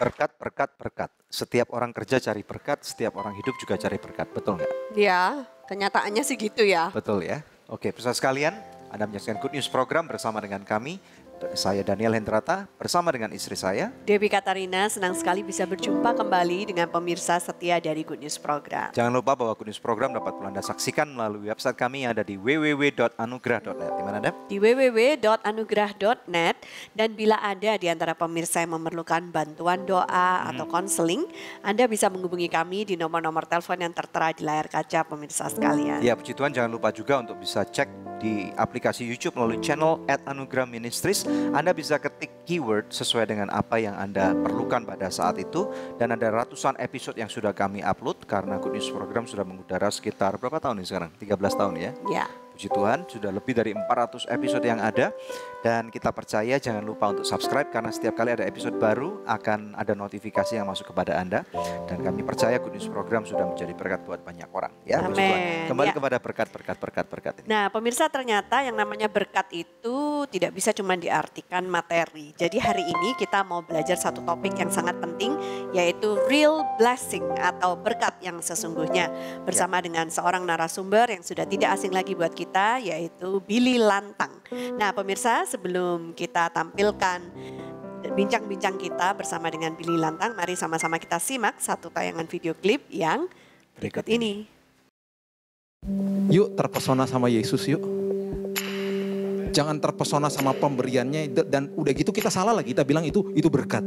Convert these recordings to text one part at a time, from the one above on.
Berkat, berkat, berkat. Setiap orang kerja cari berkat, setiap orang hidup juga cari berkat. Betul nggak? Ya, kenyataannya sih gitu ya. Betul ya. Oke, pemirsa sekalian, Anda menyaksikan Good News Program bersama dengan kami. Saya Daniel Hendrata bersama dengan istri saya. Dewi Katarina, senang sekali bisa berjumpa kembali dengan pemirsa setia dari Good News Program. Jangan lupa bahwa Good News Program dapat Anda saksikan melalui website kami yang ada di www.anugerah.net. Di mana, Dep? Di www.anugerah.net, dan bila ada di antara pemirsa yang memerlukan bantuan doa atau konseling, Anda bisa menghubungi kami di nomor-nomor telepon yang tertera di layar kaca pemirsa sekalian. Ya, puji Tuhan, jangan lupa juga untuk bisa cek di aplikasi YouTube melalui channel @anugerah ministries. Anda bisa ketik keyword sesuai dengan apa yang Anda perlukan pada saat itu. Dan ada ratusan episode yang sudah kami upload karena Good News Program sudah mengudara sekitar berapa tahun nih sekarang? 13 tahun ya? Ya. Puji Tuhan, sudah lebih dari 400 episode yang ada. Dan kita percaya jangan lupa untuk subscribe karena setiap kali ada episode baru akan ada notifikasi yang masuk kepada Anda. Dan kami percaya Good News Program sudah menjadi berkat buat banyak orang. Ya, puji Tuhan. Kembali kepada berkat ini. Nah, pemirsa, ternyata yang namanya berkat itu tidak bisa cuma diartikan materi. Jadi hari ini kita mau belajar satu topik yang sangat penting, yaitu real blessing atau berkat yang sesungguhnya. Bersama dengan seorang narasumber yang sudah tidak asing lagi buat kita, yaitu Billy Lantang. Nah, pemirsa, sebelum kita tampilkan bincang-bincang kita bersama dengan Billy Lantang, mari sama-sama kita simak satu tayangan video klip yang berikut ini. Yuk terpesona sama Yesus yuk. Jangan terpesona sama pemberiannya dan udah gitu kita salah lagi, kita bilang itu berkat.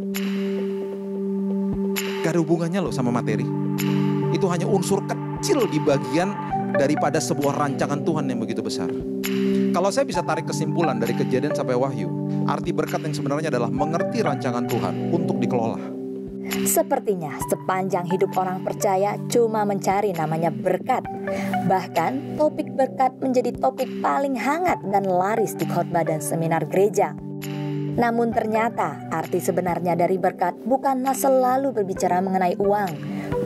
Gak ada hubungannya loh sama materi. Itu hanya unsur kecil di bagian daripada sebuah rancangan Tuhan yang begitu besar. Kalau saya bisa tarik kesimpulan dari Kejadian sampai Wahyu, arti berkat yang sebenarnya adalah mengerti rancangan Tuhan untuk dikelola. Sepertinya sepanjang hidup orang percaya cuma mencari namanya berkat. Bahkan topik berkat menjadi topik paling hangat dan laris di khotbah dan seminar gereja. Namun ternyata arti sebenarnya dari berkat bukanlah selalu berbicara mengenai uang,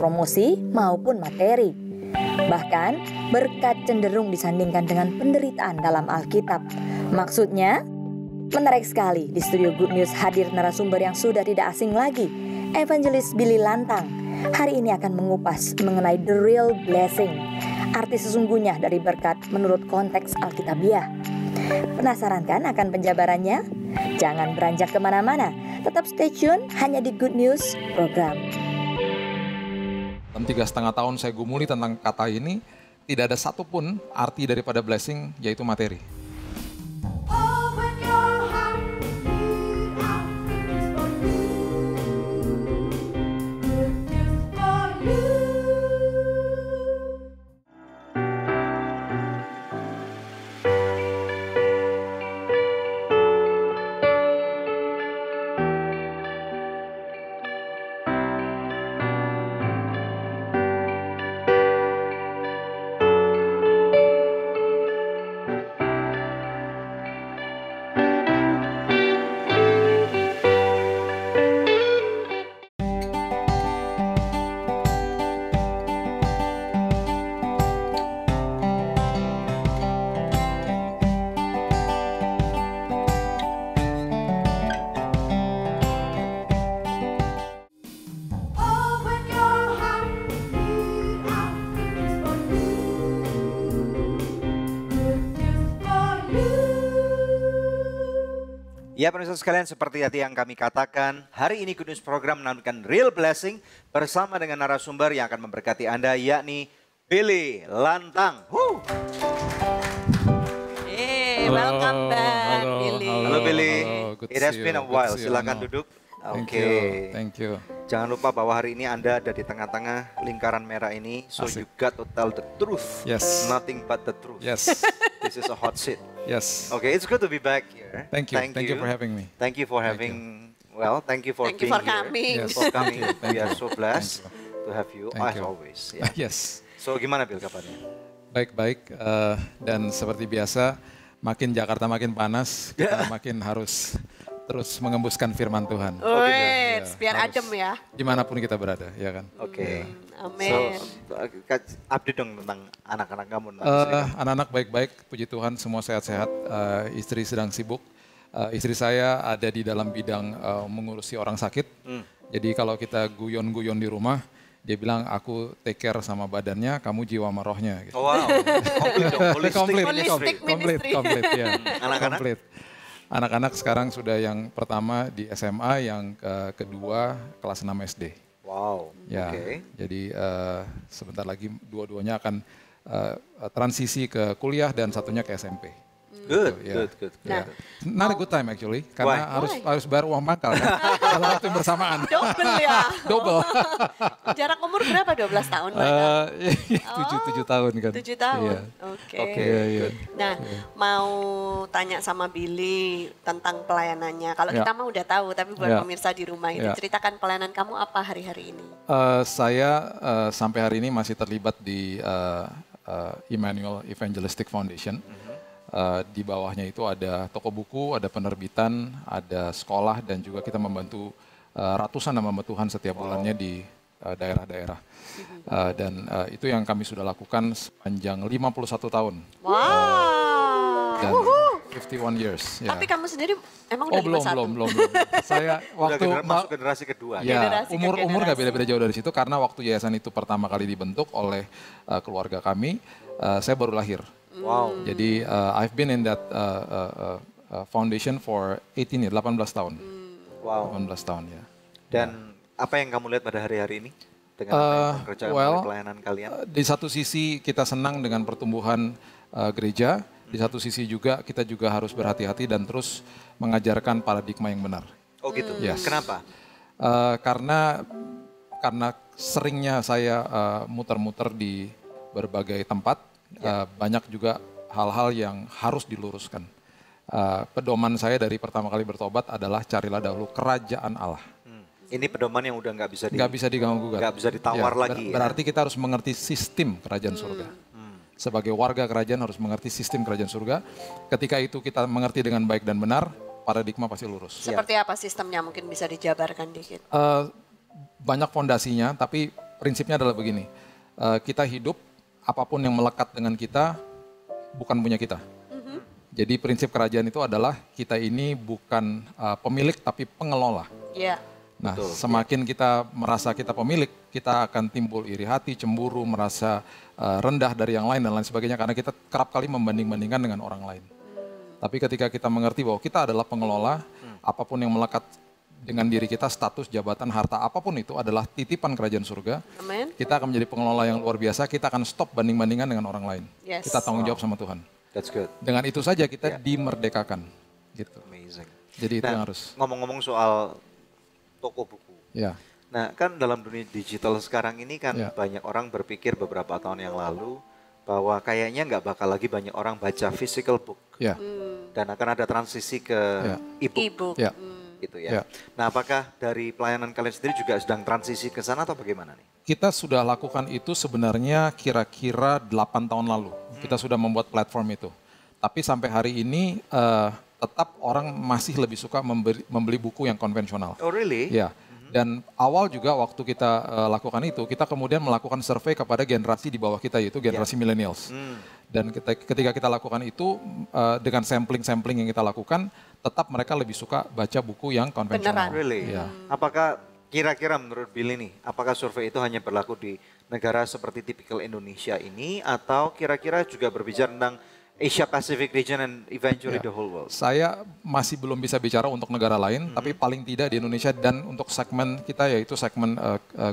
promosi maupun materi. Bahkan berkat cenderung disandingkan dengan penderitaan dalam Alkitab. Maksudnya, menarik sekali di studio Good News hadir narasumber yang sudah tidak asing lagi, Evangelis Billy Lantang. Hari ini akan mengupas mengenai the real blessing, arti sesungguhnya dari berkat menurut konteks Alkitabiah. Penasaran kan akan penjabarannya? Jangan beranjak kemana-mana, tetap stay tune hanya di Good News Program. Dalam 3,5 tahun saya gumuli tentang kata ini, tidak ada satupun arti daripada blessing yaitu materi. Ya, pemirsa sekalian, seperti tadi yang kami katakan, hari ini Good News Program menampilkan real blessing bersama dengan narasumber yang akan memberkati Anda, yakni Billy Lantang. Hey, welcome back, Billy. Halo Billy, good it has to see been a you, while. good to see you. Silakan duduk. Oke. Thank you. Jangan lupa bahwa hari ini Anda ada di tengah-tengah lingkaran merah ini, so Asik. you got to tell the truth, Yes. nothing but the truth. Yes, This is a hot seat. yes. Okay, it's good to be back here. Thank you for having me. Thank you for having, well, thank you for Thank you being for here. coming. Yes. For coming. Thank We are you. so blessed Thank to have you, Thank as you. always. Yeah. Yes. So gimana Bill kabarnya? Baik-baik, dan seperti biasa, makin Jakarta makin panas, kita makin harus terus mengembuskan firman Tuhan. Wait, biar harus. adem ya. Dimanapun kita berada, ya kan? Oke. Amin. So, update dong tentang anak-anak kamu. Anak-anak baik-baik, puji Tuhan semua sehat-sehat. Istri sedang sibuk Istri saya ada di dalam bidang mengurusi orang sakit. Jadi kalau kita guyon-guyon di rumah, dia bilang aku take care sama badannya, kamu jiwa sama rohnya. Gitu. Oh, wow, komplit dong, holistic Holistic ministry. Komplit, ya. Anak-anak? Komplit. Anak-anak sekarang sudah yang pertama di SMA, yang kedua kelas 6 SD. Wow, Ya, oke. jadi sebentar lagi dua-duanya akan transisi ke kuliah dan satunya ke SMP. Good, ya. good. Nah, Not a good time actually, karena Why? harus bayar uang pangkal kan, dalam waktu yang bersamaan. double ya. Double. Jarak umur berapa? 12 tahun mereka? 7 tahun kan. 7 tahun. Iya. Oke. Oke. Iya. Nah, mau tanya sama Billy tentang pelayanannya. Kalau Ya. kita mah udah tahu, tapi buat Ya. pemirsa di rumah itu Ya. ceritakan pelayanan kamu apa hari-hari ini? Saya sampai hari ini masih terlibat di Emmanuel Evangelistic Foundation. Di bawahnya itu ada toko buku, ada penerbitan, ada sekolah, dan juga kita membantu ratusan hamba Tuhan setiap bulannya di daerah-daerah. Dan itu yang kami sudah lakukan sepanjang 51 tahun. Wow. Dan 51 years. Ya. Tapi kamu sendiri emang udah belum. Saya Udah waktu masuk generasi kedua. ya Generasi ke umur nggak generasi. beda-beda jauh dari situ, karena waktu yayasan itu pertama kali dibentuk oleh keluarga kami, saya baru lahir. Wow. Jadi I've been in that foundation for 18 years, 18 tahun. Wow. 18 tahun ya. Dan apa yang kamu lihat pada hari-hari ini dengan apa yang pekerjaan well, pelayanan kalian? Di satu sisi kita senang dengan pertumbuhan gereja, di satu sisi juga kita juga harus berhati-hati dan terus mengajarkan paradigma yang benar. Oh gitu. Yes. Kenapa? Karena seringnya saya muter-muter di berbagai tempat, banyak juga hal-hal yang harus diluruskan. Pedoman saya dari pertama kali bertobat adalah carilah dahulu kerajaan Allah. Ini pedoman yang udah nggak bisa Nggak bisa diganggu-gugat. nggak bisa ditawar lagi. Berarti kita harus mengerti sistem kerajaan surga. Sebagai warga kerajaan harus mengerti sistem kerajaan surga. Ketika itu kita mengerti dengan baik dan benar, paradigma pasti lurus. Seperti apa sistemnya, mungkin bisa dijabarkan dikit. Banyak fondasinya, tapi prinsipnya adalah begini. Kita hidup, apapun yang melekat dengan kita bukan punya kita. Jadi prinsip kerajaan itu adalah kita ini bukan pemilik tapi pengelola. Iya. Nah, semakin kita merasa kita pemilik, kita akan timbul iri hati, cemburu, merasa rendah dari yang lain dan lain sebagainya, karena kita kerap kali membanding-bandingkan dengan orang lain. Tapi ketika kita mengerti bahwa kita adalah pengelola, apapun yang melekat dengan diri kita, status, jabatan, harta, apapun itu adalah titipan kerajaan surga. Amin. Kita akan menjadi pengelola yang luar biasa, kita akan stop banding-bandingan dengan orang lain. Yes. Kita tanggung jawab sama Tuhan. That's good. Dengan itu saja kita dimerdekakan. Gitu. Amazing. Jadi itu Nah, yang harus. ngomong-ngomong soal toko buku. Ya. Nah, kan dalam dunia digital sekarang ini kan Ya. banyak orang berpikir beberapa tahun yang lalu bahwa kayaknya nggak bakal lagi banyak orang baca physical book. Ya. Dan akan ada transisi ke Ya. e-book E-book. Ya. gitu ya. Ya. Nah, apakah dari pelayanan kalian sendiri juga sedang transisi ke sana atau bagaimana nih? Kita sudah lakukan itu sebenarnya kira-kira 8 tahun lalu. Kita sudah membuat platform itu. Tapi sampai hari ini tetap orang masih lebih suka membeli buku yang konvensional. Oh really? Ya. Dan awal juga waktu kita lakukan itu, kita kemudian melakukan survei kepada generasi di bawah kita, yaitu generasi millennials. Dan ketika kita lakukan itu, dengan sampling-sampling yang kita lakukan, tetap mereka lebih suka baca buku yang konvensional. Beneran. Really? Ya. Apakah kira-kira menurut Billy nih, apakah survei itu hanya berlaku di negara seperti tipikal Indonesia ini atau kira-kira juga berbicara tentang Asia Pacific region and eventually Ya. the whole world? Saya masih belum bisa bicara untuk negara lain, tapi paling tidak di Indonesia dan untuk segmen kita, yaitu segmen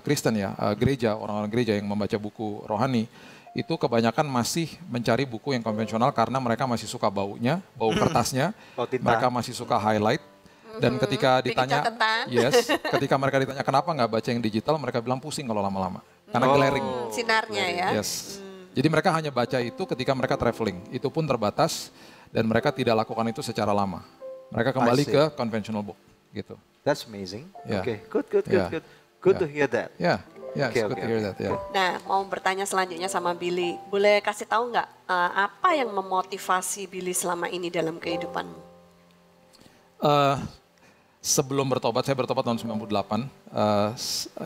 Kristen ya, gereja, orang-orang gereja yang membaca buku rohani, itu kebanyakan masih mencari buku yang konvensional karena mereka masih suka baunya, bau kertasnya, Bau tinta. mereka masih suka highlight. Dan ketika bikin ditanya, catatan. yes, ketika mereka ditanya kenapa nggak baca yang digital, mereka bilang pusing kalau lama-lama, karena glaring. Sinarnya ya. Yes. Jadi mereka hanya baca itu ketika mereka traveling. Itu pun terbatas dan mereka tidak lakukan itu secara lama. Mereka kembali I see. ke conventional book gitu. That's amazing. Yeah. Okay, good. Yeah. Good Yeah. to hear that. Ya, ya, Oke, it's good oke, to hear oke. that. Ya. Nah, mau bertanya selanjutnya sama Billy. Boleh kasih tahu nggak apa yang memotivasi Billy selama ini dalam kehidupanmu? Sebelum bertobat, saya bertobat tahun 98.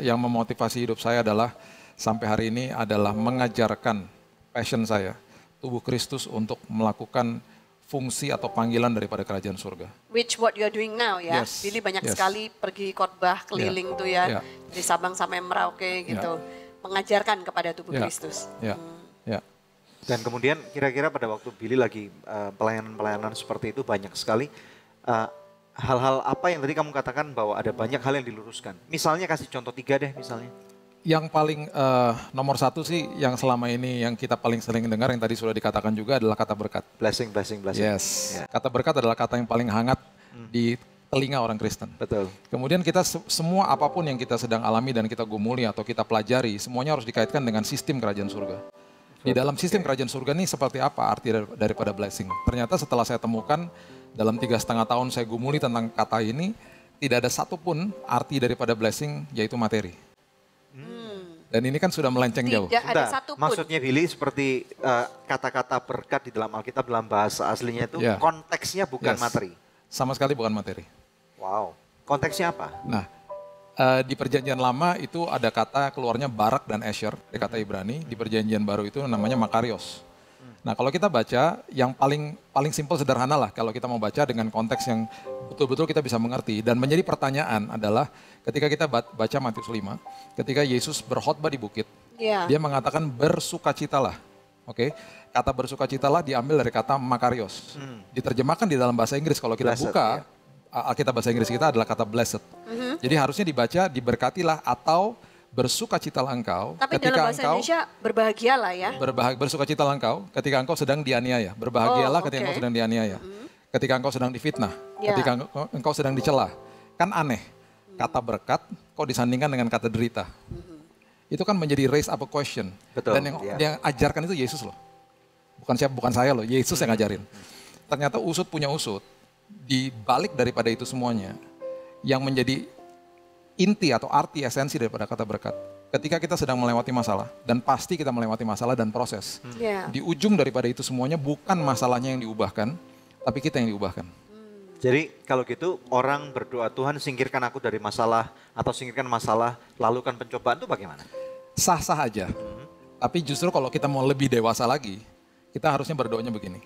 Yang memotivasi hidup saya adalah sampai hari ini adalah mengajarkan passion saya, tubuh Kristus, untuk melakukan fungsi atau panggilan daripada kerajaan surga. Which what you're doing now ya. Yes, Billy banyak yes. sekali pergi khotbah keliling tuh ya. Dari Sabang sampai Merauke gitu. Mengajarkan kepada tubuh Kristus. Ya, ya. Dan kemudian kira-kira pada waktu Billy lagi pelayanan-pelayanan seperti itu banyak sekali hal-hal apa yang tadi kamu katakan bahwa ada banyak hal yang diluruskan. Misalnya kasih contoh 3 deh misalnya. Yang paling nomor 1 sih yang selama ini yang kita paling sering dengar yang tadi sudah dikatakan juga adalah kata berkat. Blessing. Yes. Kata berkat adalah kata yang paling hangat di telinga orang Kristen. Betul. Kemudian kita semua apapun yang kita sedang alami dan kita gumuli atau kita pelajari, semuanya harus dikaitkan dengan sistem kerajaan surga. Di dalam sistem kerajaan surga ini seperti apa arti daripada blessing? Ternyata setelah saya temukan dalam 3,5 tahun saya gumuli tentang kata ini, tidak ada satupun arti daripada blessing yaitu materi. Dan ini kan sudah melenceng jauh. Tidak ada satupun. Maksudnya Billy seperti kata-kata berkat di dalam Alkitab dalam bahasa aslinya itu konteksnya bukan materi. Sama sekali bukan materi. Wow. Konteksnya apa? Nah, di perjanjian lama itu ada kata keluarnya Barak dan Asher, di kata Ibrani. Di perjanjian baru itu namanya Makarios. Nah, kalau kita baca yang paling simpel sederhana lah kalau kita mau baca dengan konteks yang betul-betul kita bisa mengerti. Dan menjadi pertanyaan adalah ketika kita baca Matius 5, ketika Yesus berkhotbah di bukit, dia mengatakan bersukacitalah. Oke, kata bersukacitalah diambil dari kata Makarios. Diterjemahkan di dalam bahasa Inggris kalau kita Blessed, buka Alkitab bahasa Inggris kita adalah kata blessed. Jadi harusnya dibaca diberkatilah atau bersukacitalah engkau. Tapi ketika dalam bahasa Indonesia berbahagialah ya. Bersukacitalah engkau ketika engkau sedang dianiaya. Berbahagialah ketika engkau sedang dianiaya. Ketika engkau sedang difitnah. Ketika engkau sedang dicela. Kan aneh. Kata berkat kok disandingkan dengan kata derita. Itu kan menjadi raise up a question. Betul, Dan yang ajarkan itu Yesus loh. Bukan saya loh, Yesus yang ngajarin. Ternyata usut punya usut. Di balik daripada itu semuanya. Yang menjadi inti atau arti esensi daripada kata berkat. Ketika kita sedang melewati masalah, dan pasti kita melewati masalah dan proses. Di ujung daripada itu semuanya bukan masalahnya yang diubahkan, tapi kita yang diubahkan. Jadi kalau gitu orang berdoa Tuhan singkirkan aku dari masalah atau singkirkan masalah, lalukan pencobaan itu bagaimana? Sah-sah aja. Tapi justru kalau kita mau lebih dewasa lagi, kita harusnya berdoanya begini.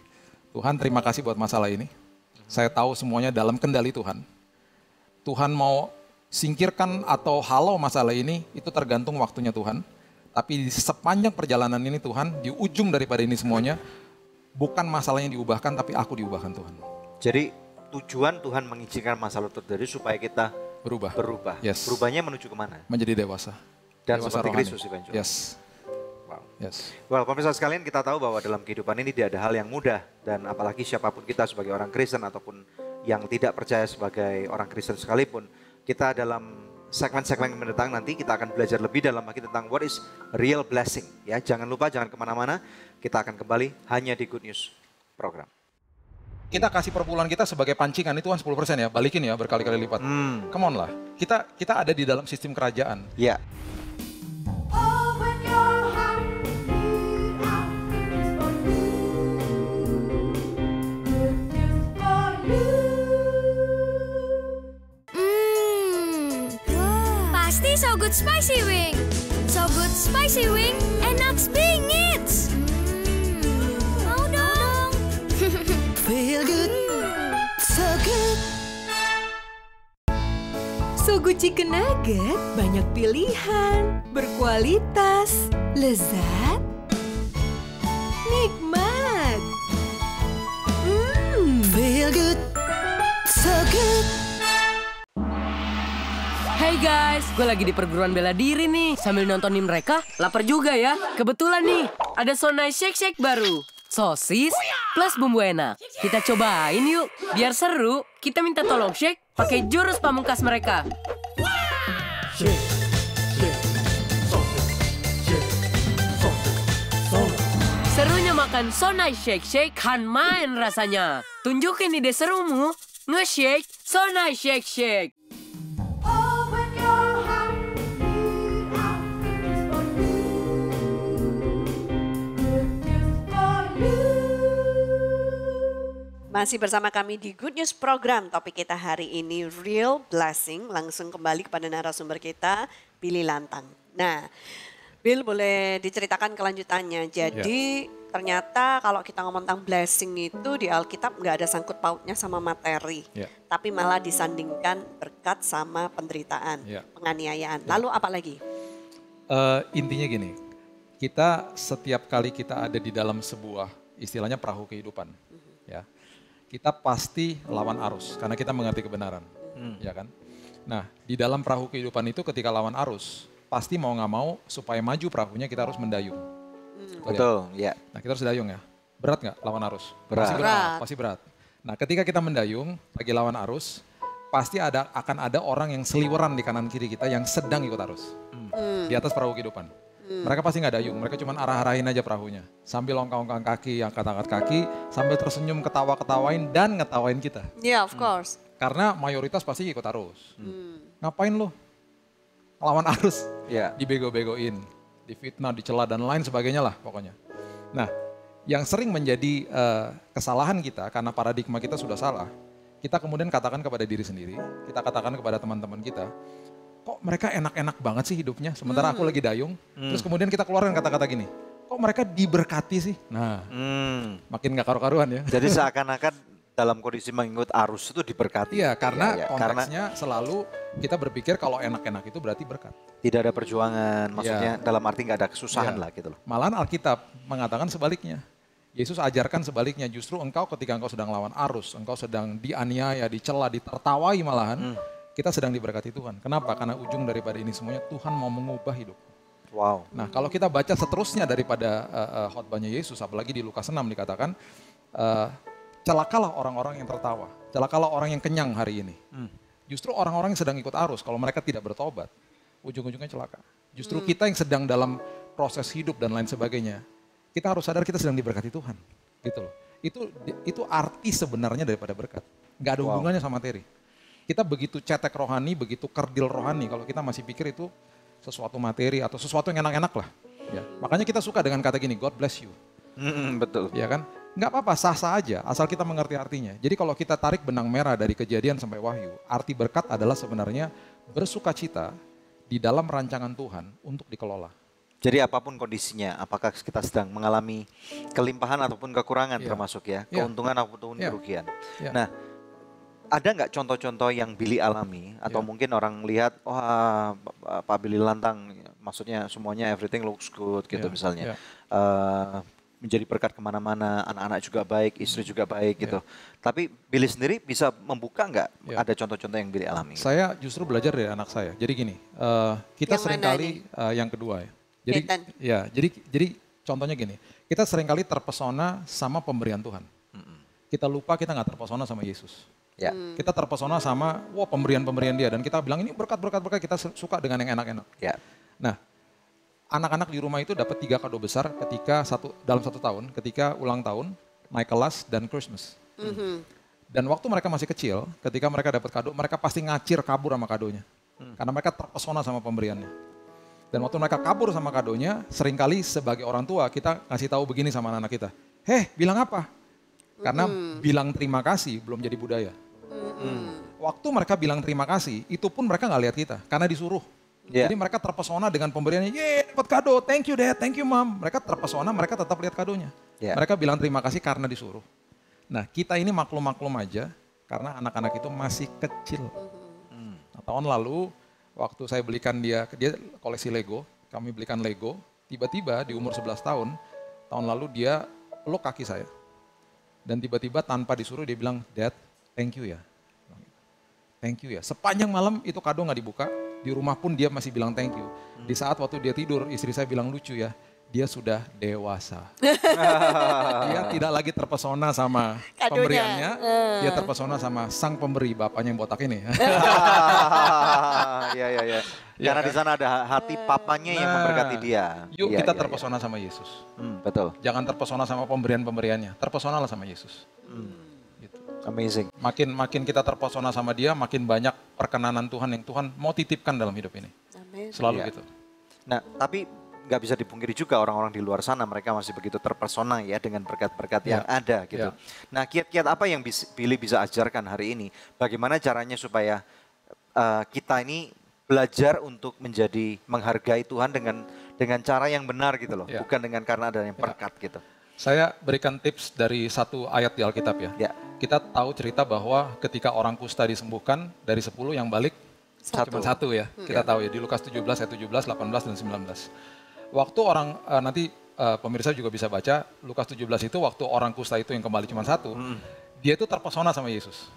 Tuhan terima kasih buat masalah ini. Saya tahu semuanya dalam kendali Tuhan. Tuhan mau singkirkan atau halau masalah ini, itu tergantung waktunya Tuhan. Tapi di sepanjang perjalanan ini Tuhan, di ujung daripada ini semuanya, bukan masalahnya diubahkan, tapi aku diubahkan Tuhan. Jadi tujuan Tuhan mengizinkan masalah terjadi supaya kita berubah. Yes. Berubahnya menuju kemana? Menjadi dewasa. Dan Dewasa seperti rohani. Kristus eventually. Yes. Wow. Yes. Well, pemirsa sekalian, kita tahu bahwa dalam kehidupan ini tidak ada hal yang mudah. Dan apalagi siapapun kita sebagai orang Kristen ataupun yang tidak percaya sebagai orang Kristen sekalipun, kita dalam segmen-segmen yang mendatang nanti kita akan belajar lebih dalam lagi tentang what is real blessing. Ya, jangan lupa, jangan kemana-mana. Kita akan kembali hanya di Good News Program. Kita kasih perpuluhan kita sebagai pancingan itu kan 10% ya, balikin ya berkali-kali lipat. Come on lah, kita ada di dalam sistem kerajaan. Ya. Pasti So Good Spicy Wing. So Good Spicy Wing, enak bingit. Mau dong. Feel good, so good. So Good Chicken Nugget banyak pilihan, berkualitas, lezat, nikmat. Feel good, so good. Hey guys, gue lagi di perguruan bela diri nih. Sambil nontonin mereka, lapar juga ya. Kebetulan nih, ada So Nice Shake Shake baru. Sosis plus bumbu enak. Kita cobain yuk. Biar seru, kita minta tolong shake pakai jurus pamungkas mereka. Serunya makan So Nice Shake Shake kan main rasanya. Tunjukin ide serumu, nge-shake So Nice Shake Shake. Masih bersama kami di Good News Program. Topik kita hari ini Real Blessing. Langsung kembali kepada narasumber kita, Billy Lantang. Nah, Bill boleh diceritakan kelanjutannya. Jadi Ternyata kalau kita ngomong tentang blessing itu di Alkitab nggak ada sangkut pautnya sama materi. Ya. Tapi malah disandingkan berkat sama penderitaan, Ya. penganiayaan. Lalu apa lagi? Intinya gini, kita setiap kali kita ada di dalam sebuah istilahnya perahu kehidupan, ya, kita pasti lawan arus karena kita mengerti kebenaran, ya kan. Nah, di dalam perahu kehidupan itu ketika lawan arus, pasti mau nggak mau supaya maju perahunya kita harus mendayung. Betul, ya. Nah, kita harus dayung ya. Berat nggak lawan arus? Berat. Pasti Berat. Pasti berat. Nah, ketika kita mendayung lagi lawan arus, pasti akan ada orang yang seliweran di kanan kiri kita yang sedang ikut arus di atas perahu kehidupan. Mereka pasti nggak dayung, mereka cuma arah-arahin aja perahunya. Sambil ongkang-ongkang kaki, angkat-angkat kaki, sambil tersenyum ketawa-ketawain dan ngetawain kita. Yeah, of course. Karena mayoritas pasti ikut arus. Ngapain lo? Lawan arus, Ya. dibego-begoin, difitnah, dicela dan lain sebagainya lah pokoknya. Nah, yang sering menjadi kesalahan kita karena paradigma kita sudah salah, kita kemudian katakan kepada diri sendiri, kita katakan kepada teman-teman kita, kok mereka enak-enak banget sih hidupnya, sementara aku lagi dayung. Terus kemudian kita keluarkan kata-kata gini, kok mereka diberkati sih? Nah, makin gak karu-karuan ya. Jadi seakan-akan dalam kondisi mengikut arus itu diberkati. Iya, karena Ya, ya. konteksnya selalu kita berpikir kalau enak-enak itu berarti berkat. Tidak ada perjuangan, maksudnya dalam arti nggak ada kesusahan Iya. lah gitu loh. Malahan Alkitab mengatakan sebaliknya. Yesus ajarkan sebaliknya, justru engkau ketika engkau sedang lawan arus, engkau sedang dianiaya, dicela, ditertawai malahan, kita sedang diberkati Tuhan. Kenapa? Karena ujung daripada ini semuanya Tuhan mau mengubah hidup. Wow. Nah, kalau kita baca seterusnya daripada khotbahnya Yesus, apalagi di Lukas 6 dikatakan, celakalah orang-orang yang tertawa, celakalah orang yang kenyang hari ini. Justru orang-orang yang sedang ikut arus, kalau mereka tidak bertobat, ujung-ujungnya celaka. Justru kita yang sedang dalam proses hidup dan lain sebagainya, kita harus sadar kita sedang diberkati Tuhan, gitu loh. Itu arti sebenarnya daripada berkat. Nggak ada hubungannya sama materi. Kita begitu cetek rohani, begitu kerdil rohani, kalau kita masih pikir itu sesuatu materi atau sesuatu yang enak-enak lah. Ya. Makanya kita suka dengan kata gini, God bless you. Betul. Ya kan? Nggak apa-apa, sah-sah aja, asal kita mengerti artinya. Jadi kalau kita tarik benang merah dari Kejadian sampai Wahyu, arti berkat adalah sebenarnya bersukacita di dalam rancangan Tuhan untuk dikelola. Jadi apapun kondisinya, apakah kita sedang mengalami kelimpahan ataupun kekurangan termasuk ya, keuntungan ataupun kerugian. Nah, ada nggak contoh-contoh yang Billy alami atau mungkin orang lihat, wah Pak Billy lantang, maksudnya semuanya everything looks good gitu misalnya. Menjadi berkat kemana-mana, anak-anak juga baik, istri juga baik gitu. Tapi Billy sendiri bisa membuka nggak ada contoh-contoh yang Billy alami? Saya justru belajar dari anak saya. Jadi gini, kita Yang seringkali yang kedua ya. Jadi Nathan. ya, jadi contohnya gini, kita seringkali terpesona sama pemberian Tuhan. Kita lupa kita nggak terpesona sama Yesus. Ya. Kita terpesona sama pemberian-pemberian dia dan kita bilang ini berkat-berkat, kita suka dengan yang enak-enak. Ya. Nah, anak-anak di rumah itu dapat 3 kado besar ketika dalam satu tahun, ketika ulang tahun, naik kelas dan Christmas. Dan waktu mereka masih kecil, ketika mereka dapat kado, mereka pasti ngacir kabur sama kadonya. Karena mereka terpesona sama pemberiannya. Dan waktu mereka kabur sama kadonya, seringkali sebagai orang tua kita ngasih tahu begini sama anak-anak kita. Bilang apa? Karena bilang terima kasih belum jadi budaya. Waktu mereka bilang terima kasih, itu pun mereka nggak lihat kita, karena disuruh. Jadi mereka terpesona dengan pemberiannya, dapat kado, thank you dad, thank you mom. Mereka terpesona, mereka tetap lihat kadonya. Mereka bilang terima kasih karena disuruh. Nah, kita ini maklum-maklum aja, karena anak-anak itu masih kecil. Nah, tahun lalu, waktu saya belikan dia koleksi Lego, kami belikan Lego, tiba-tiba di umur 11 tahun lalu dia peluk kaki saya. Dan tiba-tiba tanpa disuruh dia bilang, Dad, thank you ya. Thank you ya. Sepanjang malam itu kado nggak dibuka, di rumah pun dia masih bilang thank you. Di saat waktu dia tidur, istri saya bilang lucu ya, dia sudah dewasa. Dia tidak lagi terpesona sama pemberiannya, dia terpesona sama sang pemberi, bapaknya yang botak ini. Ya. Karena di sana ada hati papanya yang memberkati dia. Yuk kita terpesona sama Yesus. Betul. Jangan terpesona sama pemberian-pemberiannya, terpesonalah sama Yesus. Gitu. Amazing. Makin kita terpesona sama dia, makin banyak perkenanan Tuhan yang Tuhan mau titipkan dalam hidup ini. Amin. Selalu gitu. Nah, tapi nggak bisa dipungkiri juga orang-orang di luar sana mereka masih begitu terpesona ya dengan berkat-berkat yang ada gitu. Nah, kiat-kiat apa yang Billy bisa ajarkan hari ini? Bagaimana caranya supaya kita ini belajar untuk menjadi menghargai Tuhan dengan cara yang benar gitu loh, bukan dengan karena ada yang berkat gitu. Saya berikan tips dari satu ayat di Alkitab ya. Ya. Kita tahu cerita bahwa ketika orang kusta disembuhkan, dari 10 yang balik cuma satu ya. Kita tahu ya di Lukas 17 ayat 17, 18 dan 19. Waktu orang nanti pemirsa juga bisa baca Lukas 17 itu waktu orang kusta itu yang kembali cuma satu, dia itu terpesona sama Yesus.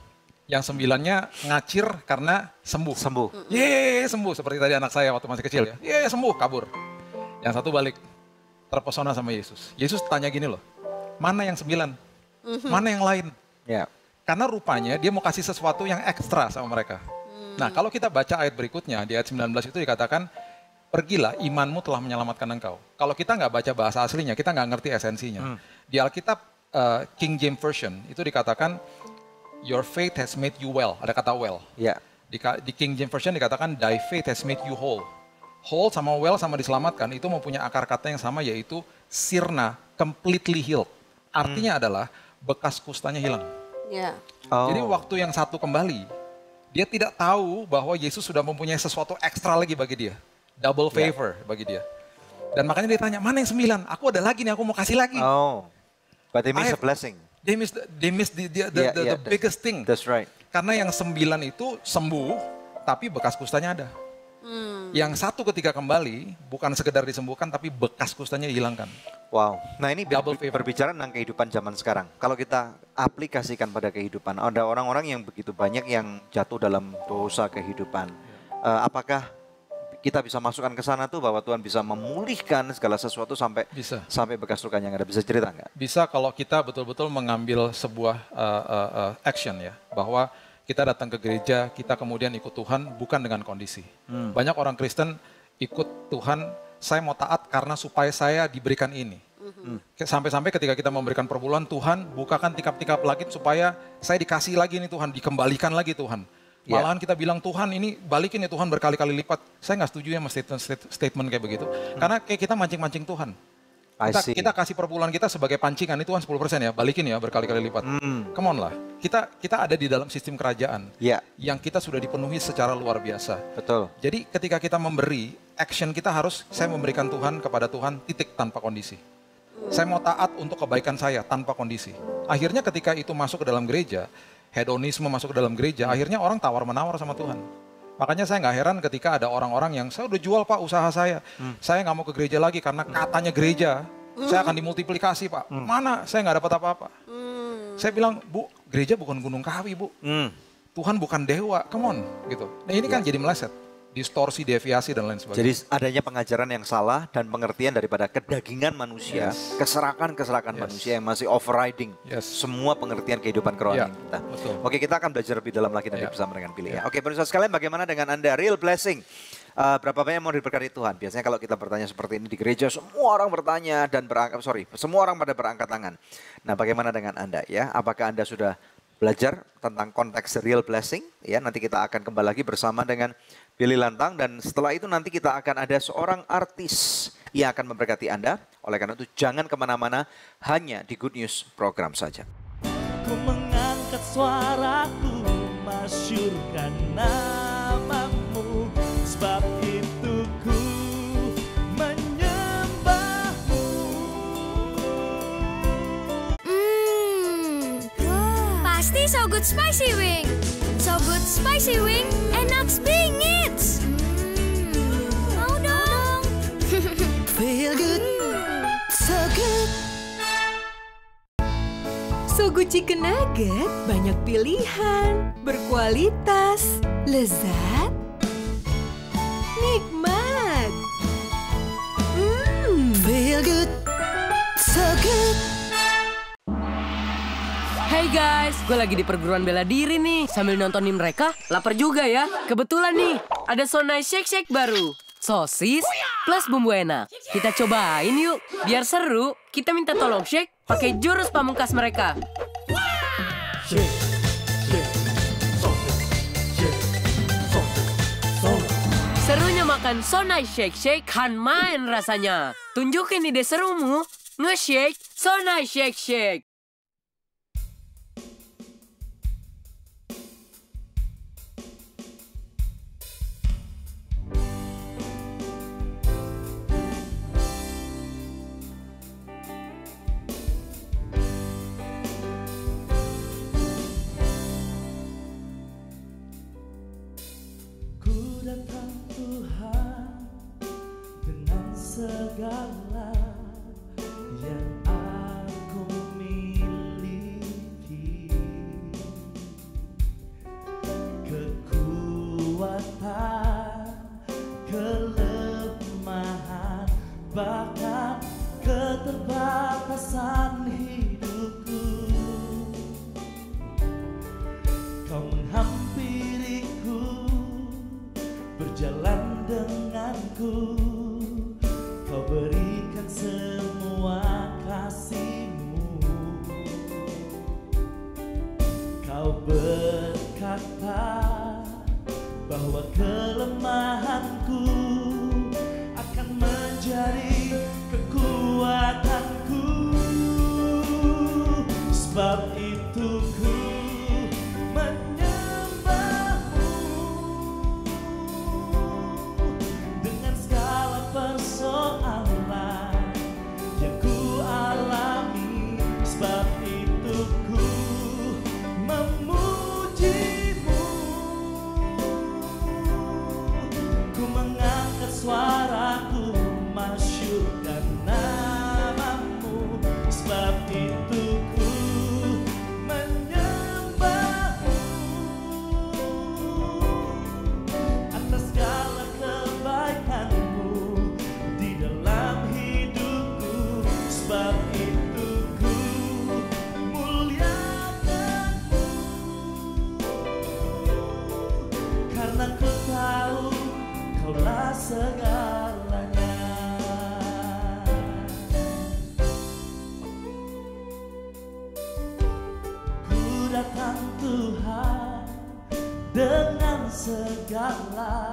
Yang 9-nya ngacir karena sembuh. Yeay, sembuh seperti tadi anak saya waktu masih kecil ya. Yeay, sembuh, kabur. Yang satu balik terpesona sama Yesus. Yesus tanya gini loh, mana yang 9? Mana yang lain? Ya. Karena rupanya dia mau kasih sesuatu yang ekstra sama mereka. Nah, kalau kita baca ayat berikutnya di ayat 19 itu dikatakan, pergilah, imanmu telah menyelamatkan engkau. Kalau kita nggak baca bahasa aslinya, kita nggak ngerti esensinya. Di Alkitab King James Version itu dikatakan, your faith has made you well. Ada kata well. Ya. Di King James Version dikatakan, thy faith has made you whole. Whole sama well sama diselamatkan itu mempunyai akar kata yang sama, yaitu sirna, completely healed. Artinya adalah bekas kustanya hilang. Ya. Jadi waktu yang satu kembali, dia tidak tahu bahwa Yesus sudah mempunyai sesuatu ekstra lagi bagi dia. Double favor bagi dia. Dan makanya dia tanya, mana yang 9? Aku ada lagi nih, aku mau kasih lagi. But they miss a blessing. They miss the biggest thing. That's right. Karena yang 9 itu sembuh, tapi bekas kustanya ada. Yang satu ketika kembali, bukan sekedar disembuhkan, tapi bekas kustanya dihilangkan. Wow. Nah ini berbicara tentang kehidupan zaman sekarang. Kalau kita aplikasikan pada kehidupan, ada orang-orang yang begitu banyak yang jatuh dalam dosa kehidupan. Apakah kita bisa masukkan ke sana tuh bahwa Tuhan bisa memulihkan segala sesuatu sampai bekas lukanya yang ada? Bisa cerita nggak? Bisa kalau kita betul-betul mengambil sebuah action ya, bahwa kita datang ke gereja, kita kemudian ikut Tuhan bukan dengan kondisi. Banyak orang Kristen ikut Tuhan, saya mau taat karena supaya saya diberikan ini. Sampai-sampai ketika kita memberikan perpuluhan, Tuhan bukakan tikap-tikap langit supaya saya dikasih lagi nih Tuhan, dikembalikan lagi Tuhan. Malahan kita bilang, Tuhan ini balikin ya Tuhan berkali-kali lipat. Saya nggak setuju ya sama statement kayak begitu. Karena kayak kita mancing-mancing Tuhan. Kita kasih perpuluhan kita sebagai pancingan, itu kan 10% ya, balikin ya berkali-kali lipat. Come on lah, kita ada di dalam sistem kerajaan yang kita sudah dipenuhi secara luar biasa. Betul. Jadi ketika kita memberi, action kita harus, saya memberikan Tuhan kepada Tuhan, titik, tanpa kondisi. Saya mau taat untuk kebaikan saya tanpa kondisi. Akhirnya ketika itu masuk ke dalam gereja, hedonisme masuk ke dalam gereja, akhirnya orang tawar-menawar sama Tuhan. Makanya saya nggak heran ketika ada orang-orang yang, saya udah jual Pak usaha saya nggak mau ke gereja lagi karena katanya gereja, saya akan dimultiplikasi Pak. Mana, saya nggak dapat apa-apa. Saya bilang, Bu, gereja bukan gunung kawi Bu. Tuhan bukan dewa, come on. Gitu. Nah ini kan jadi meleset, distorsi, deviasi dan lain sebagainya. Jadi adanya pengajaran yang salah dan pengertian daripada kedagingan manusia, keserakan manusia yang masih overriding semua pengertian kehidupan kerohanian kita. Betul. Oke, kita akan belajar lebih dalam lagi nanti bersama dengan Billy. Oke, pemirsa sekalian, bagaimana dengan Anda? Real blessing. Berapa banyak mau diberkati Tuhan? Biasanya kalau kita bertanya seperti ini di gereja, semua orang bertanya dan semua orang pada berangkat tangan. Nah, bagaimana dengan Anda ya? Apakah Anda sudah belajar tentang konteks real blessing? Ya, nanti kita akan kembali lagi bersama dengan Billy Lantang, dan setelah itu nanti kita akan ada seorang artis yang akan memberkati Anda. Oleh karena itu jangan kemana-mana, hanya di Good News program saja. Ku mengangkat suaraku, masyurkan namamu, sebab itu ku menyembahmu. Pasti so good spicy wing. So good spicy wing, enak bingit. Mau dong. Feel good, so good. Sogo Chicken Nugget banyak pilihan, berkualitas, lezat, nikmat. Feel good, so good. Hey guys, gue lagi di perguruan bela diri nih. Sambil nontonin mereka, lapar juga ya. Kebetulan nih, ada Sonai Shake Shake baru. Sosis plus bumbu enak. Kita cobain yuk. Biar seru, kita minta tolong Shake pakai jurus pamungkas mereka. Serunya makan Sonai Shake Shake kan main rasanya. Tunjukin ide serumu, nge-shake Sonai Shake Shake. segala yang aku miliki, kekuatan, kelemahan, bahkan keterbatasan hidupku. Kau menghampiriku, berjalan denganku, kau berikan semua kasih-Mu. Kau berkata bahwa kelemahanku akan menjadi kekuatanku. Sebab itu ku menyembah-Mu dengan segala persoalan yang ku alami. Sebab itu ku memuji-Mu, ku mengangkat suaraku masyurkan nama-Mu. Sebab itu ku menyembah-Mu atas segala kebaikan-Mu di dalam hidupku. Sebab itu ku muliakan-Mu, karena ku tahu Kaulah segalanya. Ku datang Tuhan dengan segala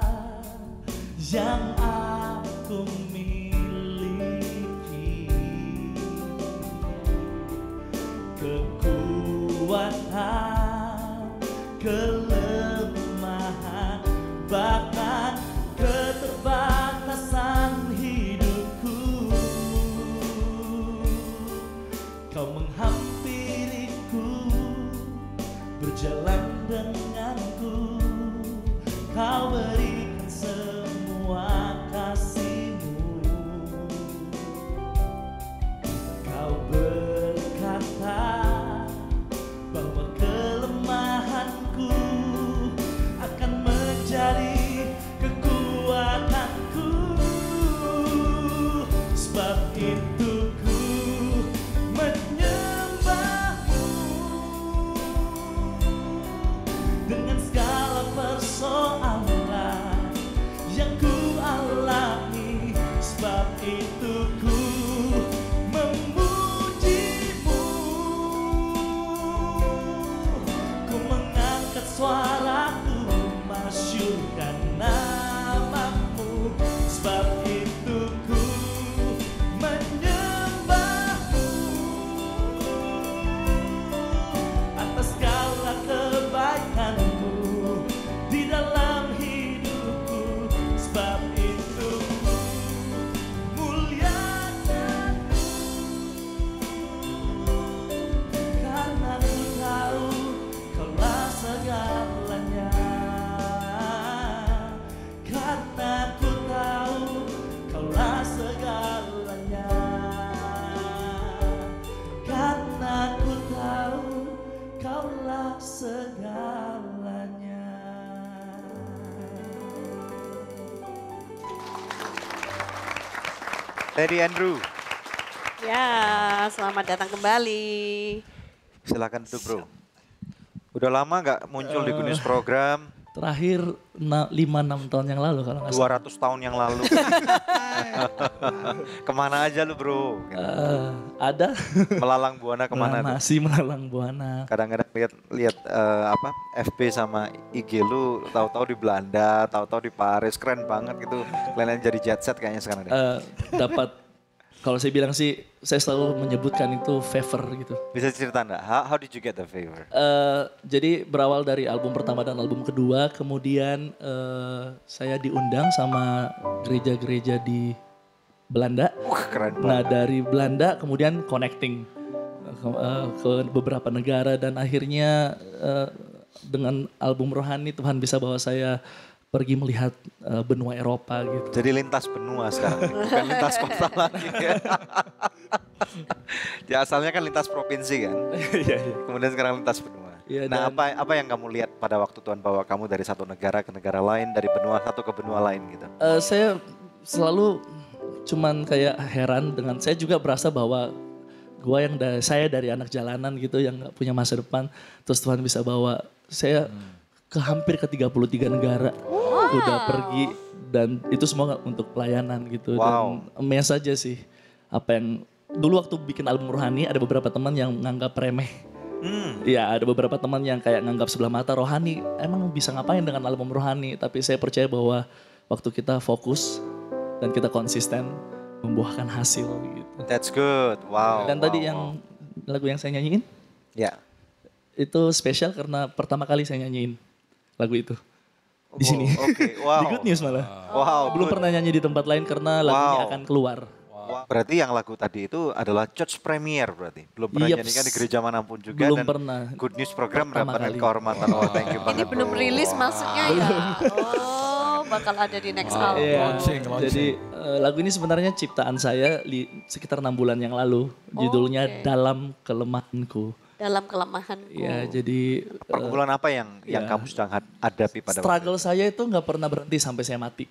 yang aku miliki, kekuatan, kelemahan, bahkan keterbatasan hidupku. Kau menghampiriku, berjalan denganku, kau berikan semua kasih-Mu. Kau berkata bahwa kelemahanku akan menjadi kekuatanku. Sebab itu ku menyembah-Mu dengan segala persoalan yang ku alami. Sebab itu ku memuji-Mu, ku mengangkat suaraku masyurkan nama-Mu. Sebab itu ku menyembah-Mu atas segala kebaikan-Mu di dalam hidupku. Sebab itu ku muliakan-Mu, karena ku tahu Kaulah segalanya. Karena ku tahu Kaulah segalanya. Karena ku tahu Kaulah segalanya. Teddy Andrew, Ya, selamat datang kembali. silakan duduk bro. Udah lama nggak muncul di Good News Program? Terakhir 5-6 tahun yang lalu kalau nggak salah. 200 tahun yang lalu. Kemana aja lu bro? Ada. Melalang buana kemana tuh? Masih melalang buana. Kadang-kadang lihat apa FB sama IG lu, tahu-tahu di Belanda, tahu-tahu di Paris, keren banget gitu. Kalian jadi jet set kayaknya sekarang deh. Dapat, kalau saya bilang sih, saya selalu menyebutkan itu favor gitu. Bisa cerita enggak? How did you get the favor? Jadi berawal dari album pertama dan album kedua, kemudian saya diundang sama gereja-gereja di Belanda. Wah keren banget. Nah dari Belanda kemudian connecting ke beberapa negara dan akhirnya dengan album Rohani Tuhan bisa bawa saya pergi melihat benua Eropa gitu. Jadi lintas benua sekarang, bukan lintas kota lagi ya. Dia asalnya kan lintas provinsi kan, kemudian sekarang lintas benua. Iya, Nah, dan- apa yang kamu lihat pada waktu Tuhan bawa kamu dari satu negara ke negara lain, dari benua satu ke benua lain gitu? Saya selalu cuman kayak heran dengan, saya juga berasa bahwa saya dari anak jalanan gitu yang nggak punya masa depan, terus Tuhan bisa bawa saya ke hampir ke 33 negara, udah pergi, dan itu semua untuk pelayanan gitu. Wow. Dan amazed aja sih apa yang dulu waktu bikin album Rohani ada beberapa teman yang nganggap remeh. Iya, ada beberapa teman yang kayak nganggap sebelah mata Rohani, emang bisa ngapain dengan album Rohani? Tapi saya percaya bahwa waktu kita fokus dan kita konsisten, membuahkan hasil gitu. That's good, wow. Dan tadi yang lagu yang saya nyanyiin, Ya. itu spesial karena pertama kali saya nyanyiin lagu itu di sini. Oke, wow. Di Good News malah. Wow, Belum good. pernah nyanyi di tempat lain karena lagunya Wow. akan keluar. Wow. Berarti yang lagu tadi itu adalah church premiere berarti. Belum pernah Yeps. nyanyikan di gereja manapun juga. Belum dan pernah. Good News program Pertama mendapatkan kali. kehormatan. Oh, thank you Ini banget. belum bro. rilis Wow. maksudnya ya. Oh, bakal ada di next album. Iya, Launching. Jadi lagu ini sebenarnya ciptaan saya sekitar 6 bulan yang lalu. Judulnya oke. Dalam Kelemahanku. Dalam kelemahanku. Ya, jadi Pergumulan apa yang ya. kamu sedang hadapi pada waktu struggle saya itu nggak pernah berhenti sampai saya mati.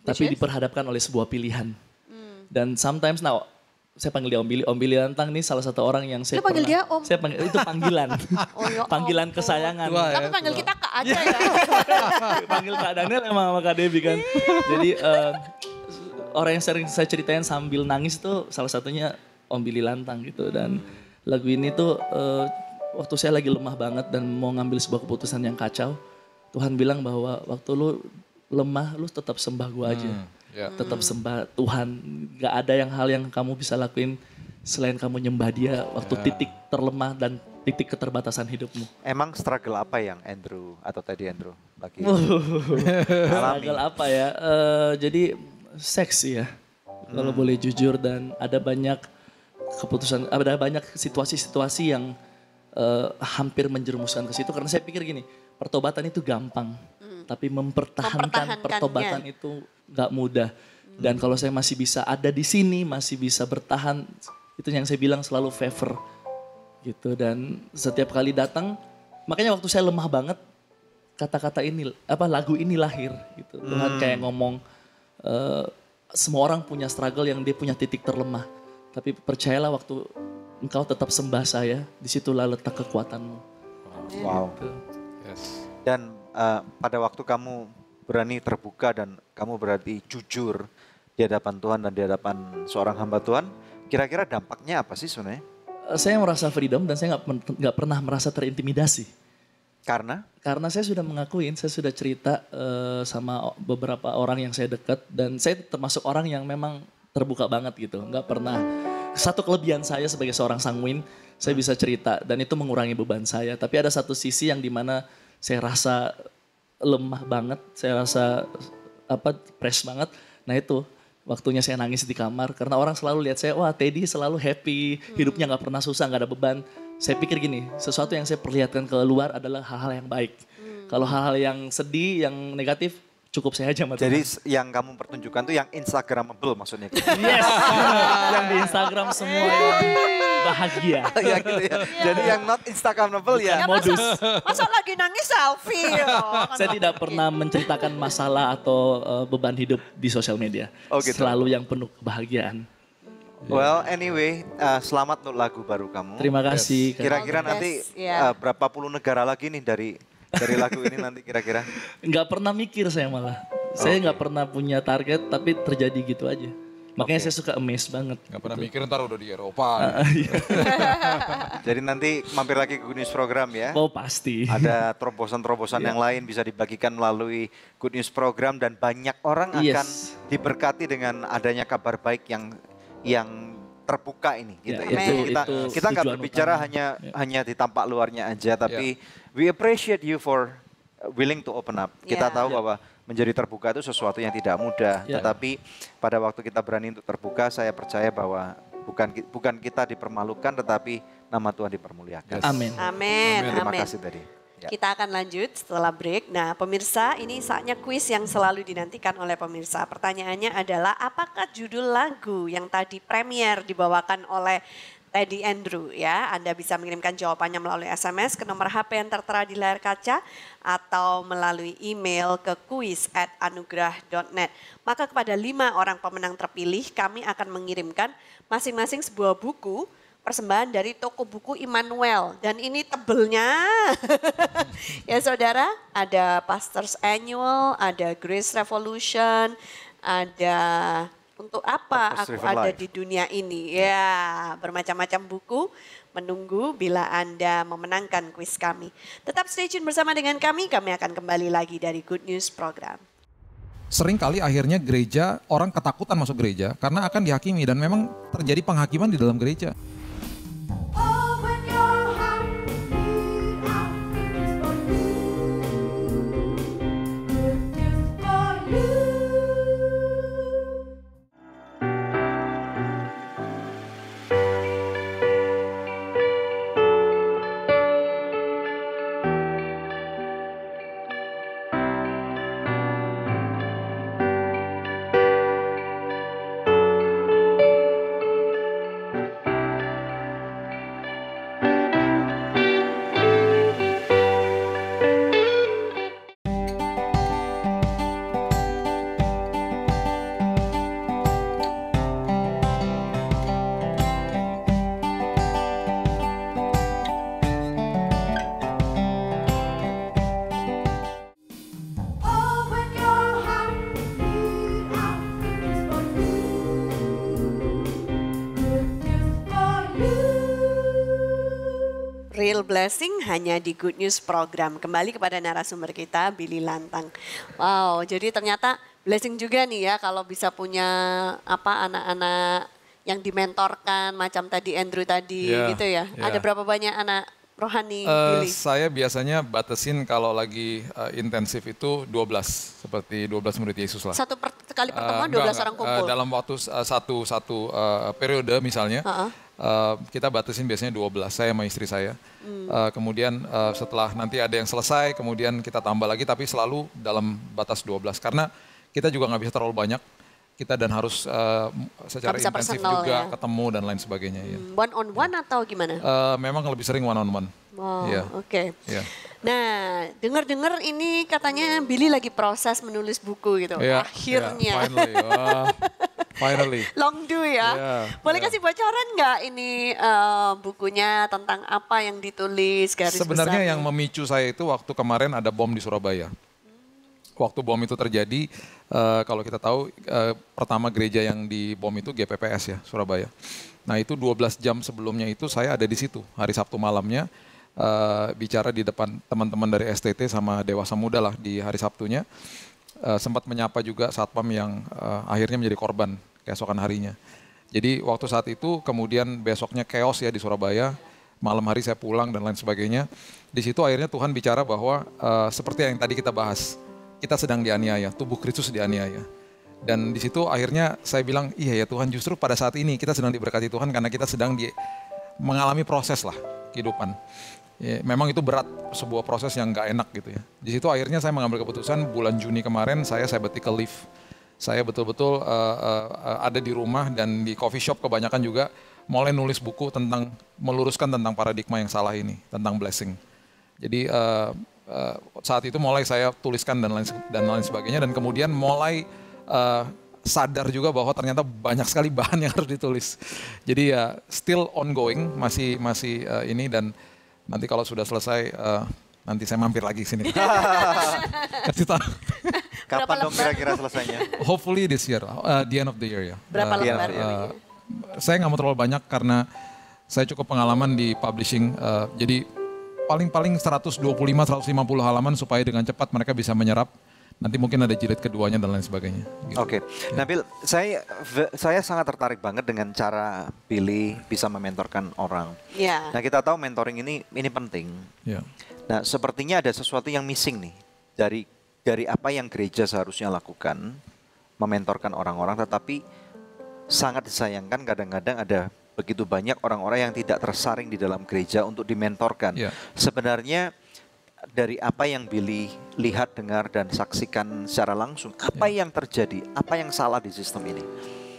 Tapi diperhadapkan oleh sebuah pilihan. Dan sometimes saya panggil dia Om Billy Lantang nih salah satu orang yang saya Lu panggil dia Om? Saya panggil itu panggilan. Oh, ya Panggilan ampun. kesayangan. Tapi panggil kita Kak aja ya. Panggil Kak Daniel emang sama Kak Debbie kan. Jadi orang yang sering saya ceritain sambil nangis tuh salah satunya Om Billy Lantang gitu. Dan lagu ini tuh waktu saya lagi lemah banget dan mau ngambil sebuah keputusan yang kacau. Tuhan bilang bahwa waktu lu lemah lu tetap sembah gua aja. Tetap sembah Tuhan. Gak ada hal yang kamu bisa lakuin selain kamu nyembah dia waktu titik terlemah dan titik keterbatasan hidupmu. Emang struggle apa yang Andrew atau tadi Andrew lagi Struggle apa ya? Jadi seksi ya, kalau boleh jujur, dan ada banyak keputusan, ada banyak situasi-situasi yang hampir menjerumuskan ke situ. Karena saya pikir gini, pertobatan itu gampang, tapi mempertahankan pertobatan itu nggak mudah. Dan kalau saya masih bisa ada di sini, masih bisa bertahan, itu yang saya bilang selalu favor gitu. Dan setiap kali datang, makanya waktu saya lemah banget, kata-kata ini, lagu ini lahir gitu. Tuhan kayak ngomong, semua orang punya struggle yang dia punya titik terlemah. Tapi percayalah waktu engkau tetap sembah saya, disitulah letak kekuatanmu. wow. Gitu. Dan pada waktu kamu berani terbuka dan kamu berarti jujur di hadapan Tuhan dan di hadapan seorang hamba Tuhan, kira-kira dampaknya apa sih sebenarnya? Saya merasa freedom dan saya nggak pernah merasa terintimidasi. Karena Karena saya sudah mengakuin, saya sudah cerita sama beberapa orang yang saya dekat, dan saya termasuk orang yang memang terbuka banget gitu. Nggak pernah, satu kelebihan saya sebagai seorang sangwin, saya bisa cerita dan itu mengurangi beban saya. Tapi ada satu sisi yang dimana saya rasa lemah banget, saya rasa press banget. Nah itu waktunya saya nangis di kamar karena orang selalu lihat saya, wah Teddy selalu happy, hidupnya nggak pernah susah, nggak ada beban. Saya pikir gini, sesuatu yang saya perlihatkan ke luar adalah hal-hal yang baik. Kalau hal-hal yang sedih, yang negatif, cukup saya aja sama Tuhan. jadi yang kamu pertunjukkan tuh yang Instagramable maksudnya. Yes, yang di Instagram semua yang bahagia. Ya gitu ya. Jadi yang not Instagramable ya. Modus. Masa lagi nangis selfie? Oh, kan Saya nggak tidak mungkin. pernah menceritakan masalah atau beban hidup di sosial media. Oh, gitu. Selalu yang penuh kebahagiaan. Well anyway, selamat untuk lagu baru kamu. Terima kasih. Kira-kira All the nanti best, ya. berapa puluh negara lagi nih dari lagu ini nanti kira-kira? Nggak pernah mikir saya malah. Saya nggak pernah punya target, tapi terjadi gitu aja. Makanya saya suka amazed banget. Gak pernah mikir ntar udah di Eropa. Jadi nanti mampir lagi ke Good News program ya. Oh pasti. Ada terobosan-terobosan yang lain bisa dibagikan melalui Good News program dan banyak orang akan Yes. diberkati dengan adanya kabar baik yang terbuka ini gitu. Ya, Jadi itu kita nggak tujuan berbicara utama. hanya di tampak luarnya aja, tapi we appreciate you for willing to open up. Kita Ya. tahu bahwa menjadi terbuka itu sesuatu yang tidak mudah, Ya. tetapi pada waktu kita berani untuk terbuka, saya percaya bahwa bukan kita dipermalukan, tetapi nama Tuhan dipermuliakan. Amin. Amin. Terima Amin. kasih tadi. Kita akan lanjut setelah break. Nah pemirsa, ini saatnya kuis yang selalu dinantikan oleh pemirsa. Pertanyaannya adalah apakah judul lagu yang tadi premier dibawakan oleh Teddy Andrew ya. Anda bisa mengirimkan jawabannya melalui SMS ke nomor HP yang tertera di layar kaca atau melalui email ke kuis@anugerah.net. Maka kepada 5 orang pemenang terpilih kami akan mengirimkan masing-masing sebuah buku persembahan dari toko buku Immanuel. Dan ini tebelnya ya saudara, ada Pastors Annual, ada Grace Revolution, ada Untuk Apa Aku Ada di Dunia Ini. Ya, bermacam-macam buku menunggu bila Anda memenangkan kuis kami. Tetap stay tune bersama dengan kami akan kembali lagi dari Good News Program. Seringkali akhirnya gereja, orang ketakutan masuk gereja karena akan dihakimi dan memang terjadi penghakiman di dalam gereja. Real Blessing hanya di Good News Program. Kembali kepada narasumber kita, Billy Lantang. Wow, jadi ternyata blessing juga nih ya kalau bisa punya anak-anak yang dimentorkan macam tadi Andrew tadi gitu ya. Ada berapa banyak anak rohani Billy? Saya biasanya batasin kalau lagi intensif itu 12, seperti 12 murid Yesus lah. Satu kali pertemuan 12 orang kumpul? Dalam waktu satu periode misalnya. Kita batasin biasanya 12, saya sama istri saya. Kemudian setelah nanti ada yang selesai, kemudian kita tambah lagi, tapi selalu dalam batas 12. Karena kita juga nggak bisa terlalu banyak, kita dan harus secara intensif juga ketemu dan lain sebagainya. One on one atau gimana? Memang lebih sering one on one. Wow, oke. Nah, dengar-dengar ini katanya Billy lagi proses menulis buku gitu. Akhirnya. Finally. Long do ya. Boleh kasih bocoran nggak ini bukunya tentang apa yang ditulis garis besarnya? Sebenarnya yang memicu saya itu waktu kemarin ada bom di Surabaya. Waktu bom itu terjadi, kalau kita tahu pertama gereja yang dibom itu GPPS ya, Surabaya. Nah itu 12 jam sebelumnya itu saya ada di situ, hari Sabtu malamnya. Bicara di depan teman-teman dari STT sama Dewasa Muda lah di hari Sabtunya. Sempat menyapa juga satpam yang akhirnya menjadi korban keesokan harinya. Jadi waktu saat itu kemudian besoknya chaos ya di Surabaya, malam hari saya pulang dan lain sebagainya. Di situ akhirnya Tuhan bicara bahwa seperti yang tadi kita bahas, kita sedang dianiaya, tubuh Kristus dianiaya. Dan di situ akhirnya saya bilang, iya ya Tuhan, justru pada saat ini kita sedang diberkati Tuhan karena kita sedang mengalami proses lah kehidupan. Ya, memang itu berat, sebuah proses yang gak enak gitu ya. Di situ akhirnya saya mengambil keputusan bulan Juni kemarin saya sabbatical leave. Saya betul-betul ada di rumah dan di coffee shop kebanyakan juga mulai nulis buku tentang, meluruskan tentang paradigma yang salah ini, tentang blessing. Jadi saat itu mulai saya tuliskan dan lain sebagainya dan kemudian mulai sadar juga bahwa ternyata banyak sekali bahan yang harus ditulis. Jadi ya still ongoing, masih ini dan nanti kalau sudah selesai, nanti saya mampir lagi sini. Kasih tahu. Kapan dong kira-kira selesainya? Hopefully this year, the end of the year ya. Berapa lembar? Saya nggak mau terlalu banyak karena saya cukup pengalaman di publishing. Jadi paling 125-150 halaman supaya dengan cepat mereka bisa menyerap. Nanti mungkin ada jilid keduanya dan lain sebagainya. Gitu. Oke, Nabil, saya sangat tertarik banget dengan cara Billy bisa mementorkan orang. Yeah. Nah kita tahu mentoring ini penting. Yeah. Nah sepertinya ada sesuatu yang missing nih dari apa yang gereja seharusnya lakukan, mementorkan orang-orang, tetapi sangat disayangkan kadang-kadang ada begitu banyak orang-orang yang tidak tersaring di dalam gereja untuk dimentorkan. Yeah. Sebenarnya dari apa yang Billy lihat, dengar, dan saksikan secara langsung, apa yang terjadi, apa yang salah di sistem ini?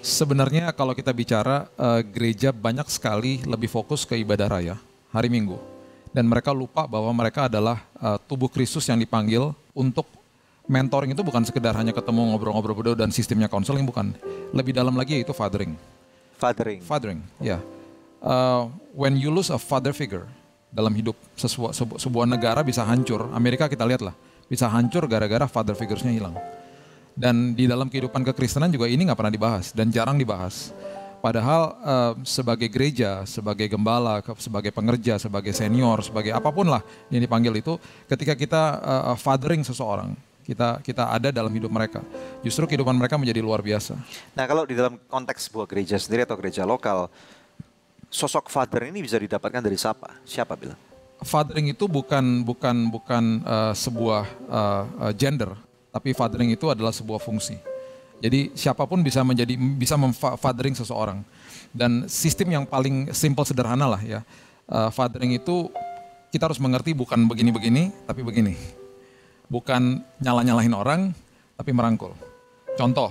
Sebenarnya kalau kita bicara gereja banyak sekali lebih fokus ke ibadah raya, hari Minggu. Dan mereka lupa bahwa mereka adalah tubuh Kristus yang dipanggil untuk mentoring. Itu bukan sekedar hanya ketemu ngobrol-ngobrol berdua dan sistemnya counseling, bukan. Lebih dalam lagi yaitu fathering. Fathering, ya. When you lose a father figure dalam hidup, sebuah negara bisa hancur. Amerika kita lihatlah, bisa hancur gara-gara father figures-nya hilang. Dan di dalam kehidupan kekristenan juga ini nggak pernah dibahas dan jarang dibahas. Padahal sebagai gereja, sebagai gembala, sebagai pengerja, sebagai senior, sebagai apapun lah yang dipanggil itu, ketika kita fathering seseorang, kita ada dalam hidup mereka. Justru kehidupan mereka menjadi luar biasa. Nah, kalau di dalam konteks sebuah gereja sendiri atau gereja lokal, sosok father ini bisa didapatkan dari siapa? Siapa bilang? Fathering itu bukan sebuah gender, tapi fathering itu adalah sebuah fungsi. Jadi siapapun bisa memfathering seseorang. Dan sistem yang paling simple sederhana lah ya. Fathering itu kita harus mengerti bukan begini-begini, tapi begini. Bukan nyala-nyalahin orang, tapi merangkul. Contoh,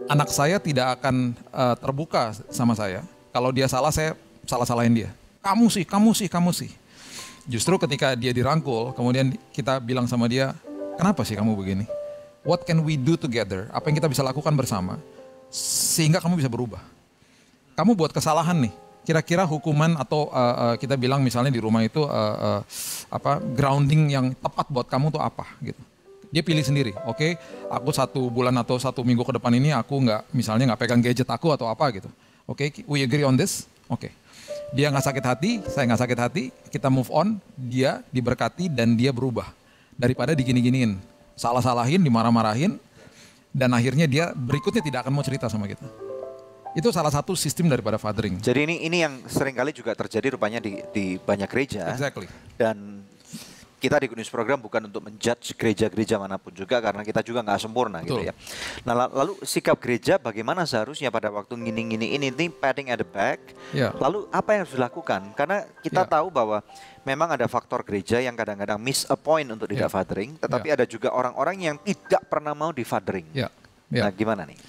anak saya tidak akan terbuka sama saya. Kalau dia salah, saya salah-salahin dia. Kamu sih. Justru ketika dia dirangkul, kemudian kita bilang sama dia, kenapa sih kamu begini? What can we do together? Apa yang kita bisa lakukan bersama sehingga kamu bisa berubah? Kamu buat kesalahan nih. Kira-kira hukuman atau kita bilang misalnya di rumah itu grounding yang tepat buat kamu tuh apa gitu. Dia pilih sendiri. Oke, aku 1 bulan atau 1 minggu ke depan ini aku nggak pegang gadget aku atau apa gitu. Oke, we agree on this. Oke. Dia nggak sakit hati, saya nggak sakit hati, kita move on, dia diberkati dan dia berubah. Daripada digini-giniin, salah-salahin, dimarah-marahin, dan akhirnya dia berikutnya tidak akan mau cerita sama kita. Itu salah satu sistem daripada fathering. Jadi ini yang seringkali juga terjadi rupanya di banyak gereja. Exactly. Dan kita di Good News Program bukan untuk menjudge gereja-gereja manapun juga, karena kita juga nggak sempurna. Betul. Gitu ya. Nah lalu sikap gereja bagaimana seharusnya pada waktu gini ini padding at the back. Yeah. Lalu apa yang harus dilakukan? Karena kita tahu bahwa memang ada faktor gereja yang kadang-kadang miss a point untuk tidak fathering, tetapi ada juga orang-orang yang tidak pernah mau di fathering. Nah gimana nih?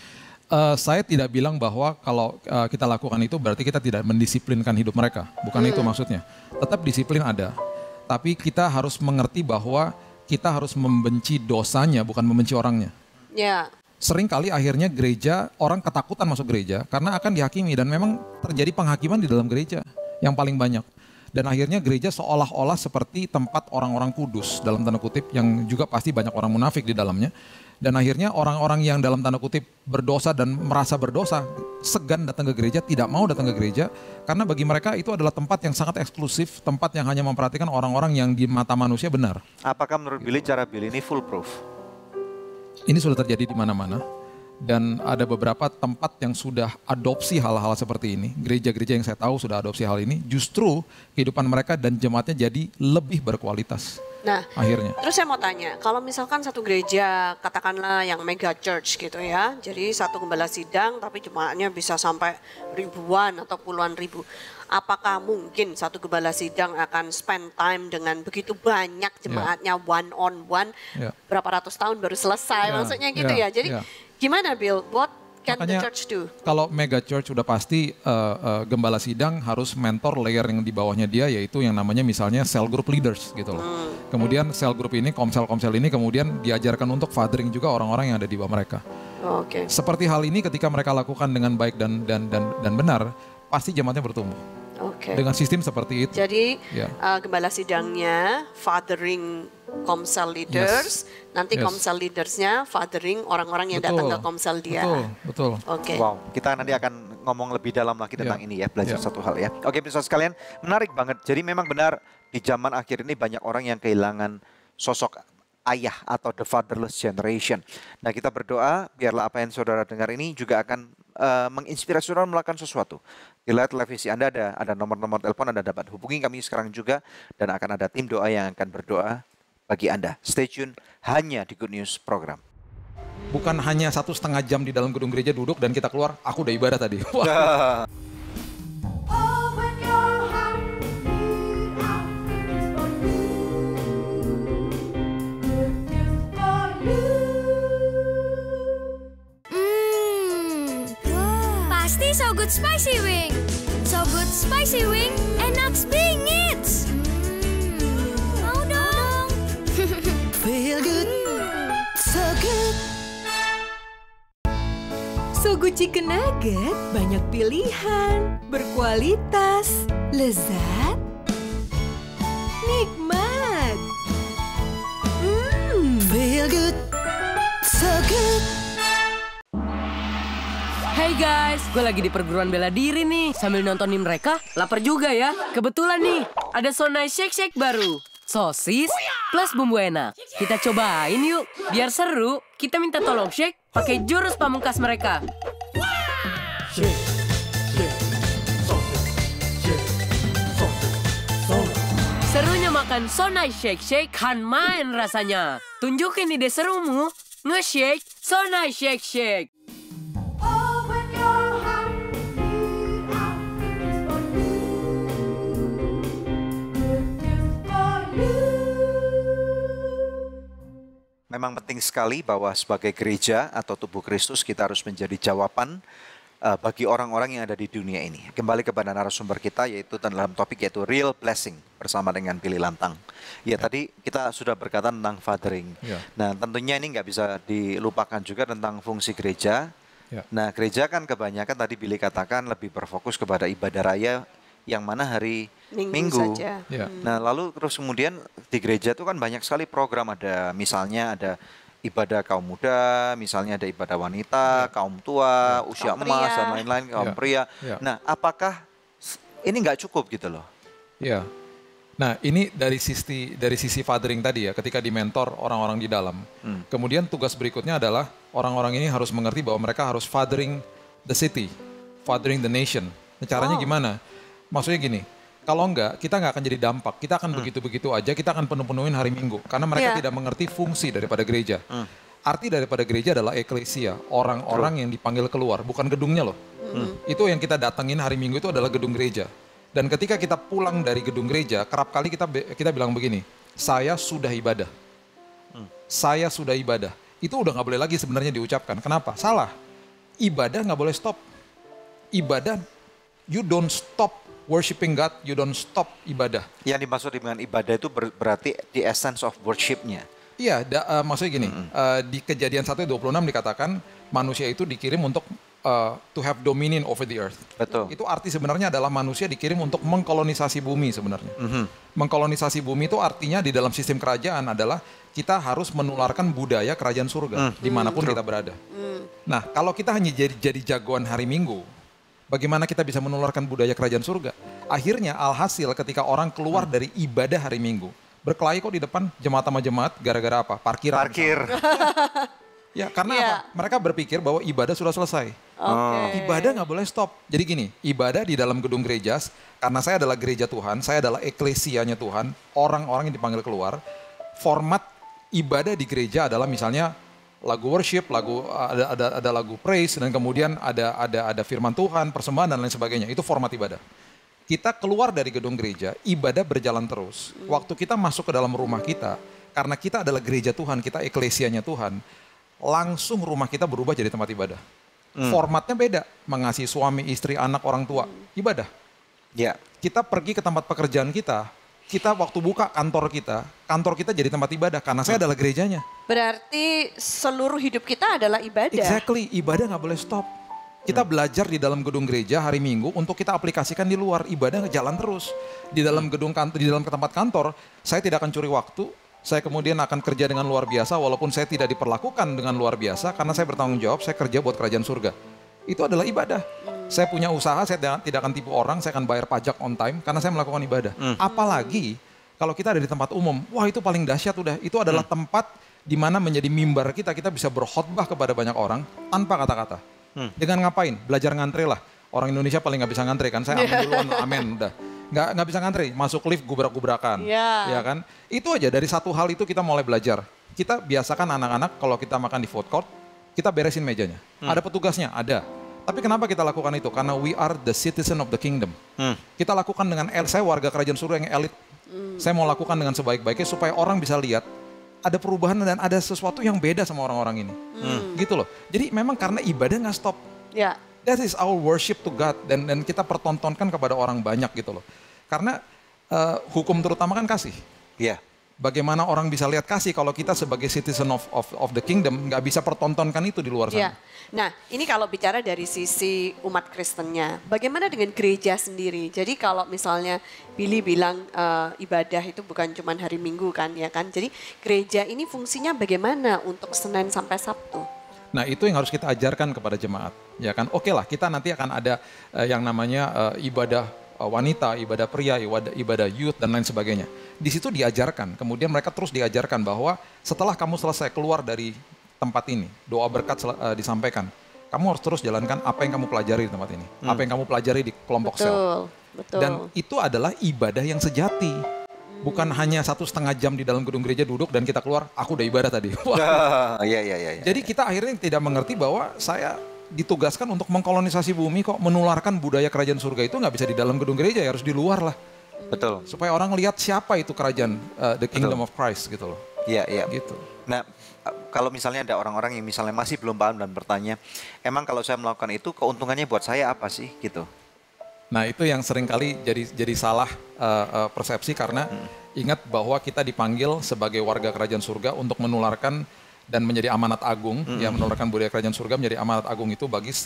Saya tidak bilang bahwa kalau kita lakukan itu berarti kita tidak mendisiplinkan hidup mereka. Bukan itu maksudnya. Tetap disiplin ada. Tapi kita harus mengerti bahwa kita harus membenci dosanya, bukan membenci orangnya. Sering kali akhirnya gereja, orang ketakutan masuk gereja karena akan dihakimi. Dan memang terjadi penghakiman di dalam gereja yang paling banyak. Dan akhirnya gereja seolah-olah seperti tempat orang-orang kudus dalam tanda kutip, yang juga pasti banyak orang munafik di dalamnya. Dan akhirnya orang-orang yang dalam tanda kutip berdosa dan merasa berdosa segan datang ke gereja, tidak mau datang ke gereja. Karena bagi mereka itu adalah tempat yang sangat eksklusif, tempat yang hanya memperhatikan orang-orang yang di mata manusia benar. Apakah menurut Billy cara Billy ini foolproof? Ini sudah terjadi di mana-mana. Dan ada beberapa tempat yang sudah adopsi hal-hal seperti ini. Gereja-gereja yang saya tahu sudah adopsi hal ini. Justru kehidupan mereka dan jemaatnya jadi lebih berkualitas. Nah, akhirnya. Terus saya mau tanya, kalau misalkan satu gereja, katakanlah yang mega church gitu ya, jadi satu gembala sidang tapi jemaatnya bisa sampai ribuan atau puluhan ribu. Apakah mungkin satu gembala sidang akan spend time dengan begitu banyak jemaatnya one on one, berapa ratus tahun baru selesai, maksudnya gitu ya. Jadi gimana Bill, what can the church do? Kalau mega church udah pasti gembala sidang harus mentor layer yang di bawahnya dia, yaitu yang namanya misalnya cell group leaders gitu loh. Kemudian cell group ini, komsel-komsel ini kemudian diajarkan untuk fathering juga orang-orang yang ada di bawah mereka. Seperti hal ini ketika mereka lakukan dengan baik dan benar, pasti jemaatnya bertumbuh. Dengan sistem seperti itu. Jadi gembala sidangnya fathering komsel leaders, nanti komsel leadersnya fathering orang-orang yang datang ke komsel dia. Betul. Wow, kita nanti akan ngomong lebih dalam lagi tentang ini ya, belajar satu hal ya. Oke, pemirsa sekalian, menarik banget. Jadi memang benar di zaman akhir ini banyak orang yang kehilangan sosok ayah atau the fatherless generation. Nah, kita berdoa biarlah apa yang saudara dengar ini juga akan menginspirasi saudara melakukan sesuatu. Di layar televisi Anda ada nomor-nomor telepon, Anda dapat hubungi kami sekarang juga, dan akan ada tim doa yang akan berdoa bagi Anda. Stay tune hanya di Good News Program. Bukan hanya 1,5 jam di dalam gedung gereja duduk dan kita keluar, aku udah ibadah tadi. Good Spicy Wing. So Good Spicy Wing, enak bingit. Mau dong. Feel good, so good. So Good Chicken Nugget banyak pilihan, berkualitas, lezat, nikmat. Feel good, so good. Hey guys, gue lagi di perguruan bela diri nih. Sambil nontonin mereka, lapar juga ya. Kebetulan nih, ada Sonai Shake Shake baru. Sosis plus bumbu enak. Kita cobain yuk. Biar seru, kita minta tolong Shake pakai jurus pamungkas mereka. Serunya makan Sonai Shake Shake kan main rasanya. Tunjukin ide serumu, nge-shake Sonai Shake Shake. Memang penting sekali bahwa sebagai gereja atau tubuh Kristus kita harus menjadi jawaban bagi orang-orang yang ada di dunia ini. Kembali kepada narasumber kita yaitu dalam topik yaitu real blessing bersama dengan Billy Lantang. Ya tadi kita sudah berkata tentang fathering. Nah tentunya ini nggak bisa dilupakan juga tentang fungsi gereja. Nah gereja kan kebanyakan tadi Billy katakan lebih berfokus kepada ibadah raya yang mana hari Minggu. Saja. Nah lalu terus kemudian di gereja itu kan banyak sekali program, ada misalnya ada ibadah kaum muda, misalnya ada ibadah wanita, kaum tua, usia kaum emas pria, dan lain-lain, kaum pria. Nah apakah ini nggak cukup gitu loh? Ya, nah ini dari sisi fathering tadi ya, ketika dimentor orang-orang di dalam. Kemudian tugas berikutnya adalah orang-orang ini harus mengerti bahwa mereka harus fathering the city, fathering the nation. Nah, caranya gimana? Maksudnya gini, kalau enggak, kita nggak akan jadi dampak. Kita akan begitu-begitu aja, kita akan penuh-penuhin hari Minggu. Karena mereka tidak mengerti fungsi daripada gereja. Arti daripada gereja adalah eklesia, orang-orang yang dipanggil keluar, bukan gedungnya loh. Itu yang kita datengin hari Minggu itu adalah gedung gereja. Dan ketika kita pulang dari gedung gereja, kerap kali kita bilang begini, saya sudah ibadah. Saya sudah ibadah. Itu udah nggak boleh lagi sebenarnya diucapkan. Kenapa? Salah. Ibadah nggak boleh stop. Ibadah, you don't stop worshiping God, you don't stop ibadah. Yang dimaksud dengan ibadah itu berarti the essence of worship-nya. Iya, maksudnya gini, di Kejadian 1:26 dikatakan manusia itu dikirim untuk to have dominion over the earth. Betul. Itu arti sebenarnya adalah manusia dikirim untuk mengkolonisasi bumi sebenarnya. Mengkolonisasi bumi itu artinya di dalam sistem kerajaan adalah kita harus menularkan budaya kerajaan surga dimanapun kita berada. Nah, kalau kita hanya jadi jagoan hari Minggu, bagaimana kita bisa menularkan budaya kerajaan surga? Akhirnya alhasil ketika orang keluar dari ibadah hari Minggu, berkelahi kok di depan jemaat sama jemaat gara-gara apa? Parkiran. Ya karena apa? Mereka berpikir bahwa ibadah sudah selesai. Ibadah nggak boleh stop. Jadi gini, ibadah di dalam gedung gereja, karena saya adalah gereja Tuhan, saya adalah eklesianya Tuhan, orang-orang yang dipanggil keluar, format ibadah di gereja adalah misalnya lagu worship, ada lagu praise, dan kemudian ada firman Tuhan, persembahan dan lain sebagainya. Itu format ibadah. Kita keluar dari gedung gereja, ibadah berjalan terus. Waktu kita masuk ke dalam rumah kita, karena kita adalah gereja Tuhan, kita eklesianya Tuhan, langsung rumah kita berubah jadi tempat ibadah. Formatnya beda, mengasihi suami, istri, anak, orang tua, ibadah. Kita pergi ke tempat pekerjaan kita waktu buka kantor kita jadi tempat ibadah karena saya adalah gerejanya. Berarti seluruh hidup kita adalah ibadah. Exactly, ibadah nggak boleh stop. Kita belajar di dalam gedung gereja hari Minggu untuk kita aplikasikan di luar, ibadah jalan terus. Di dalam gedung kantor, di dalam tempat kantor, saya tidak akan curi waktu. Saya kemudian akan kerja dengan luar biasa walaupun saya tidak diperlakukan dengan luar biasa karena saya bertanggung jawab, saya kerja buat kerajaan surga. Itu adalah ibadah. Saya punya usaha, saya tidak akan tipu orang, saya akan bayar pajak on time karena saya melakukan ibadah. Apalagi kalau kita ada di tempat umum, wah itu paling dahsyat udah. Itu adalah tempat di mana menjadi mimbar kita bisa berkhotbah kepada banyak orang tanpa kata-kata. Dengan ngapain? Belajar ngantre lah. Orang Indonesia paling nggak bisa ngantre kan, saya amin duluan, amin udah. Nggak bisa ngantre, masuk lift gubrak-gubrakan. Ya kan? Itu aja, dari satu hal itu kita mulai belajar. Kita biasakan anak-anak kalau kita makan di food court, kita beresin mejanya. Ada petugasnya? Ada. Tapi kenapa kita lakukan itu? Karena we are the citizen of the kingdom. Kita lakukan dengan, saya warga kerajaan surga yang elit. Saya mau lakukan dengan sebaik-baiknya supaya orang bisa lihat ada perubahan dan ada sesuatu yang beda sama orang-orang ini. Gitu loh. Jadi memang karena ibadah nggak stop. That is our worship to God, dan kita pertontonkan kepada orang banyak gitu loh. Karena hukum terutama kan kasih. Iya. Bagaimana orang bisa lihat kasih kalau kita sebagai citizen of the kingdom nggak bisa pertontonkan itu di luar sana. Ya. Nah, ini kalau bicara dari sisi umat Kristennya, bagaimana dengan gereja sendiri? Jadi kalau misalnya Billy bilang ibadah itu bukan cuma hari Minggu kan, ya kan? Jadi gereja ini fungsinya bagaimana untuk Senin sampai Sabtu? Nah, itu yang harus kita ajarkan kepada jemaat, ya kan? Oke lah, kita nanti akan ada yang namanya ibadah wanita, ibadah pria, ibadah youth dan lain sebagainya. Di situ diajarkan, kemudian mereka terus diajarkan bahwa setelah kamu selesai keluar dari tempat ini, doa berkat disampaikan, kamu harus terus jalankan apa yang kamu pelajari di tempat ini, apa yang kamu pelajari di kelompok sel. Betul. Dan itu adalah ibadah yang sejati. Bukan hanya 1,5 jam di dalam gedung gereja duduk dan kita keluar, aku udah ibadah tadi. Iya. Jadi kita akhirnya tidak mengerti bahwa saya ditugaskan untuk mengkolonisasi bumi kok, menularkan budaya kerajaan surga itu nggak bisa di dalam gedung gereja, ya harus di luar lah. Betul. Supaya orang lihat siapa itu kerajaan the kingdom of Christ gitu loh. Iya. Gitu. Nah, kalau misalnya ada orang-orang yang misalnya masih belum paham dan bertanya, emang kalau saya melakukan itu keuntungannya buat saya apa sih gitu? Nah, itu yang seringkali jadi salah persepsi karena ingat bahwa kita dipanggil sebagai warga kerajaan surga untuk menularkan dan menjadi amanat agung, ya menularkan budaya kerajaan surga menjadi amanat agung itu bagi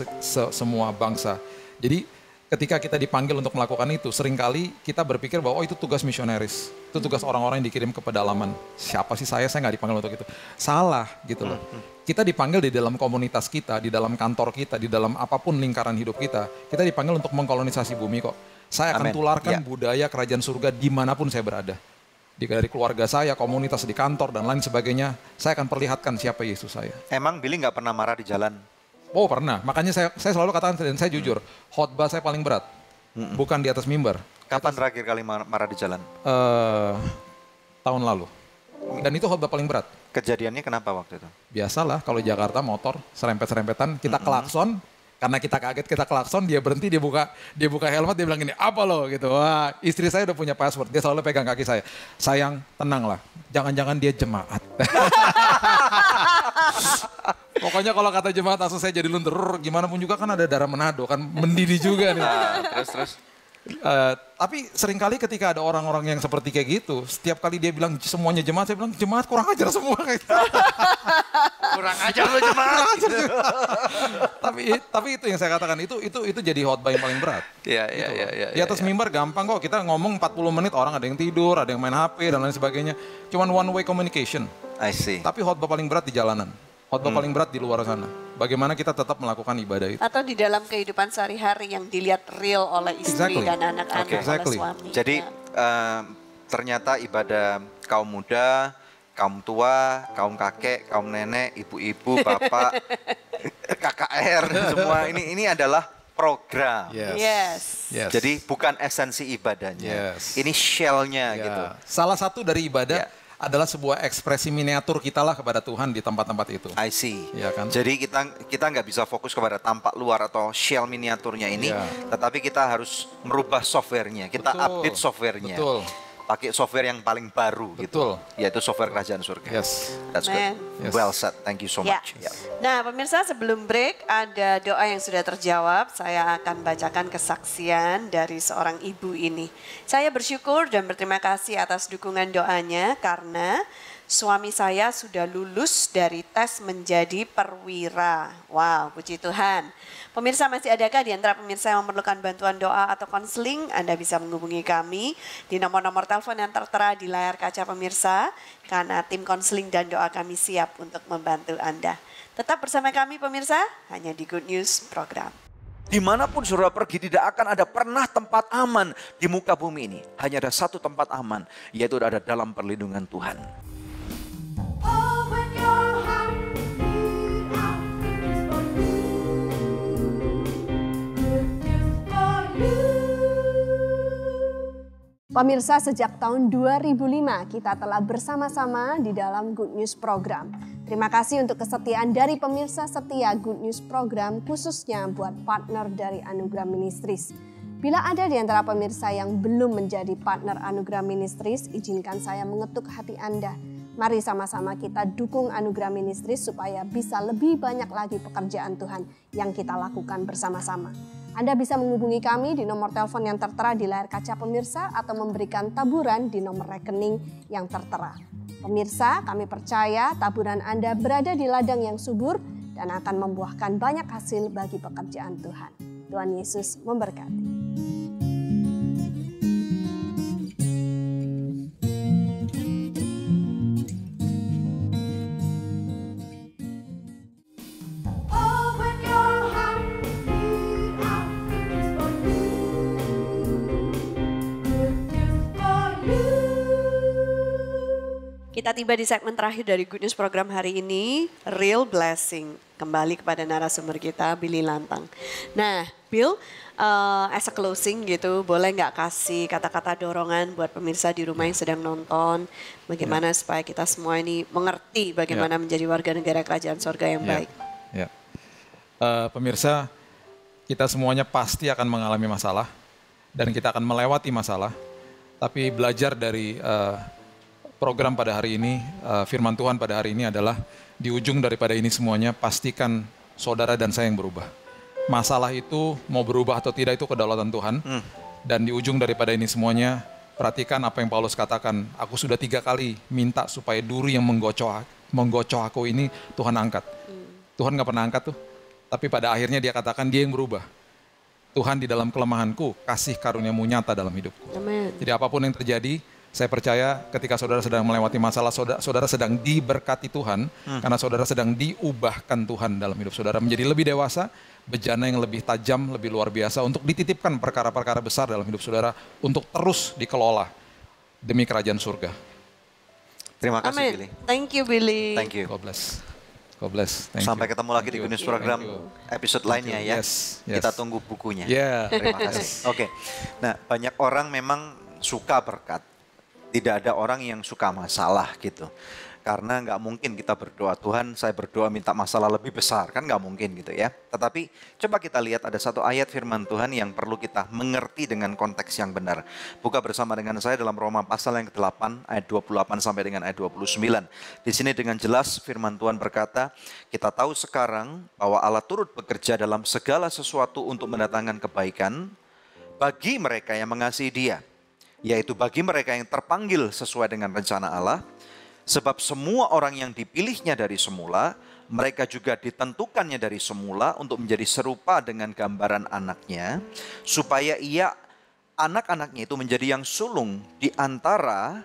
semua bangsa. Jadi ketika kita dipanggil untuk melakukan itu, seringkali kita berpikir bahwa itu tugas misionaris, itu tugas orang-orang yang dikirim ke pedalaman. Siapa sih saya nggak dipanggil untuk itu. Salah gitu loh. Kita dipanggil di dalam komunitas kita, di dalam kantor kita, di dalam apapun lingkaran hidup kita dipanggil untuk mengkolonisasi bumi kok. Saya akan tularkan budaya kerajaan surga dimanapun saya berada. Dari keluarga saya, komunitas di kantor dan lain sebagainya, saya akan perlihatkan siapa Yesus saya. Emang Billy nggak pernah marah di jalan? Oh pernah, makanya saya selalu katakan dan saya jujur, khotbah saya paling berat, bukan di atas mimbar. Kapan terakhir kali marah di jalan? Tahun lalu, dan itu khotbah paling berat. Kejadiannya kenapa waktu itu? Biasalah kalau Jakarta motor serempet-serempetan, kita klakson. Karena kita kaget, kita klakson, dia berhenti, dia buka helmet, dia bilang gini, apa lo gitu. Wah, istri saya udah punya password, dia selalu pegang kaki saya. Sayang, tenang lah, jangan-jangan dia jemaat. Pokoknya kalau kata jemaat langsung saya jadi luntur, gimana pun juga kan ada darah Manado, kan mendidih juga nih. Terus. Tapi seringkali ketika ada orang-orang yang seperti kayak gitu, setiap kali dia bilang semuanya jemaat, saya bilang jemaat kurang ajar semua. Kurang ajar lo jemaat. Tapi itu yang saya katakan, itu jadi khotbah yang paling berat. Iya. Di atas mimbar gampang kok, kita ngomong 40 menit orang ada yang tidur, ada yang main HP dan lain sebagainya. Cuman one way communication. I see. Tapi khotbah paling berat di jalanan. Khotbah paling berat di luar sana. Bagaimana kita tetap melakukan ibadah itu. Atau di dalam kehidupan sehari-hari yang dilihat real oleh istri dan anak-anak, oleh suami. Jadi ternyata ibadah kaum muda, kaum tua, kaum kakek, kaum nenek, ibu-ibu, bapak, KKR, semua ini adalah program. Yes. Jadi bukan esensi ibadahnya. Ini shell-nya gitu. Salah satu dari ibadah adalah sebuah ekspresi miniatur kita lah kepada Tuhan di tempat-tempat itu. I see. Ya kan? Jadi kita nggak bisa fokus kepada tampak luar atau shell miniaturnya ini, tetapi kita harus merubah softwarenya. Kita update softwarenya. Betul. Pakai software yang paling baru gitu, yaitu software kerajaan surga. Yes. That's good. Yes. Well said. Thank you so much. Nah, pemirsa, sebelum break ada doa yang sudah terjawab. Saya akan bacakan kesaksian dari seorang ibu ini. Saya bersyukur dan berterima kasih atas dukungan doanya karena suami saya sudah lulus dari tes menjadi perwira. Wow, puji Tuhan. Pemirsa, masih adakah di antara pemirsa yang memerlukan bantuan doa atau konseling? Anda bisa menghubungi kami di nomor-nomor telepon yang tertera di layar kaca pemirsa. Karena tim konseling dan doa kami siap untuk membantu Anda. Tetap bersama kami pemirsa, hanya di Good News Program. Dimanapun saudara pergi tidak akan ada pernah tempat aman di muka bumi ini. Hanya ada satu tempat aman, yaitu ada dalam perlindungan Tuhan. Pemirsa, sejak tahun 2005 kita telah bersama-sama di dalam Good News Program. Terima kasih untuk kesetiaan dari pemirsa setia Good News Program, khususnya buat partner dari Anugerah Ministries. Bila ada di antara pemirsa yang belum menjadi partner Anugerah Ministries, izinkan saya mengetuk hati Anda. Mari sama-sama kita dukung Anugerah Ministries supaya bisa lebih banyak lagi pekerjaan Tuhan yang kita lakukan bersama-sama. Anda bisa menghubungi kami di nomor telepon yang tertera di layar kaca pemirsa atau memberikan taburan di nomor rekening yang tertera. Pemirsa, kami percaya taburan Anda berada di ladang yang subur dan akan membuahkan banyak hasil bagi pekerjaan Tuhan. Tuhan Yesus memberkati. Kita tiba di segmen terakhir dari Good News program hari ini, Real Blessing. Kembali kepada narasumber kita, Billy Lantang. Nah, Bill, as a closing gitu, boleh nggak kasih kata-kata dorongan buat pemirsa di rumah yang sedang nonton, bagaimana supaya kita semua ini mengerti bagaimana menjadi warga negara kerajaan sorga yang baik. Pemirsa, kita semuanya pasti akan mengalami masalah dan kita akan melewati masalah, tapi belajar dari program pada hari ini, firman Tuhan pada hari ini adalah di ujung daripada ini semuanya pastikan saudara dan saya yang berubah. Masalah itu mau berubah atau tidak itu kedaulatan Tuhan. Dan di ujung daripada ini semuanya perhatikan apa yang Paulus katakan. Aku sudah 3 kali minta supaya duri yang menggocok aku ini Tuhan angkat. Tuhan gak pernah angkat tuh. Tapi pada akhirnya dia katakan dia yang berubah. Tuhan di dalam kelemahanku kasih karunia-Mu nyata dalam hidupku. Amen. Jadi apapun yang terjadi, saya percaya ketika saudara sedang melewati masalah, saudara sedang diberkati Tuhan, karena saudara sedang diubahkan Tuhan dalam hidup saudara. Menjadi lebih dewasa, bejana yang lebih tajam, lebih luar biasa, untuk dititipkan perkara-perkara besar dalam hidup saudara, untuk terus dikelola demi kerajaan surga. Terima kasih, Amen. Billy. Thank you, Billy. Thank you. God bless. God bless. Thank Sampai you. ketemu lagi di Good News program episode lainnya ya. Yes. Kita tunggu bukunya. Terima kasih. Oke. Nah, banyak orang memang suka berkat. Tidak ada orang yang suka masalah gitu. Karena nggak mungkin kita berdoa, Tuhan saya berdoa minta masalah lebih besar. Kan nggak mungkin gitu ya. Tetapi coba kita lihat ada satu ayat firman Tuhan yang perlu kita mengerti dengan konteks yang benar. Buka bersama dengan saya dalam Roma pasal yang ke-8 ayat 28 sampai dengan ayat 29. Di sini dengan jelas firman Tuhan berkata, kita tahu sekarang bahwa Allah turut bekerja dalam segala sesuatu untuk mendatangkan kebaikan bagi mereka yang mengasihi Dia. Yaitu bagi mereka yang terpanggil sesuai dengan rencana Allah. Sebab semua orang yang dipilihnya dari semula, mereka juga ditentukannya dari semula untuk menjadi serupa dengan gambaran anaknya. Supaya anak-anaknya itu menjadi yang sulung di antara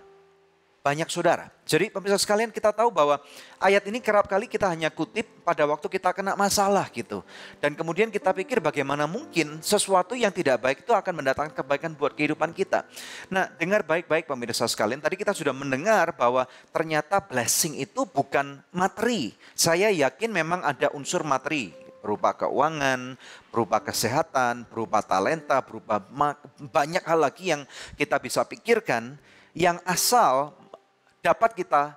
banyak saudara. Jadi pemirsa sekalian kita tahu bahwa ayat ini kerap kali kita hanya kutip pada waktu kita kena masalah gitu. Dan kemudian kita pikir bagaimana mungkin sesuatu yang tidak baik itu akan mendatangkan kebaikan buat kehidupan kita. Nah dengar baik-baik pemirsa sekalian, tadi kita sudah mendengar bahwa ternyata blessing itu bukan materi. Saya yakin memang ada unsur materi. Berupa keuangan, berupa kesehatan, berupa talenta, berupa banyak hal lagi yang kita bisa pikirkan. Yang asal dapat kita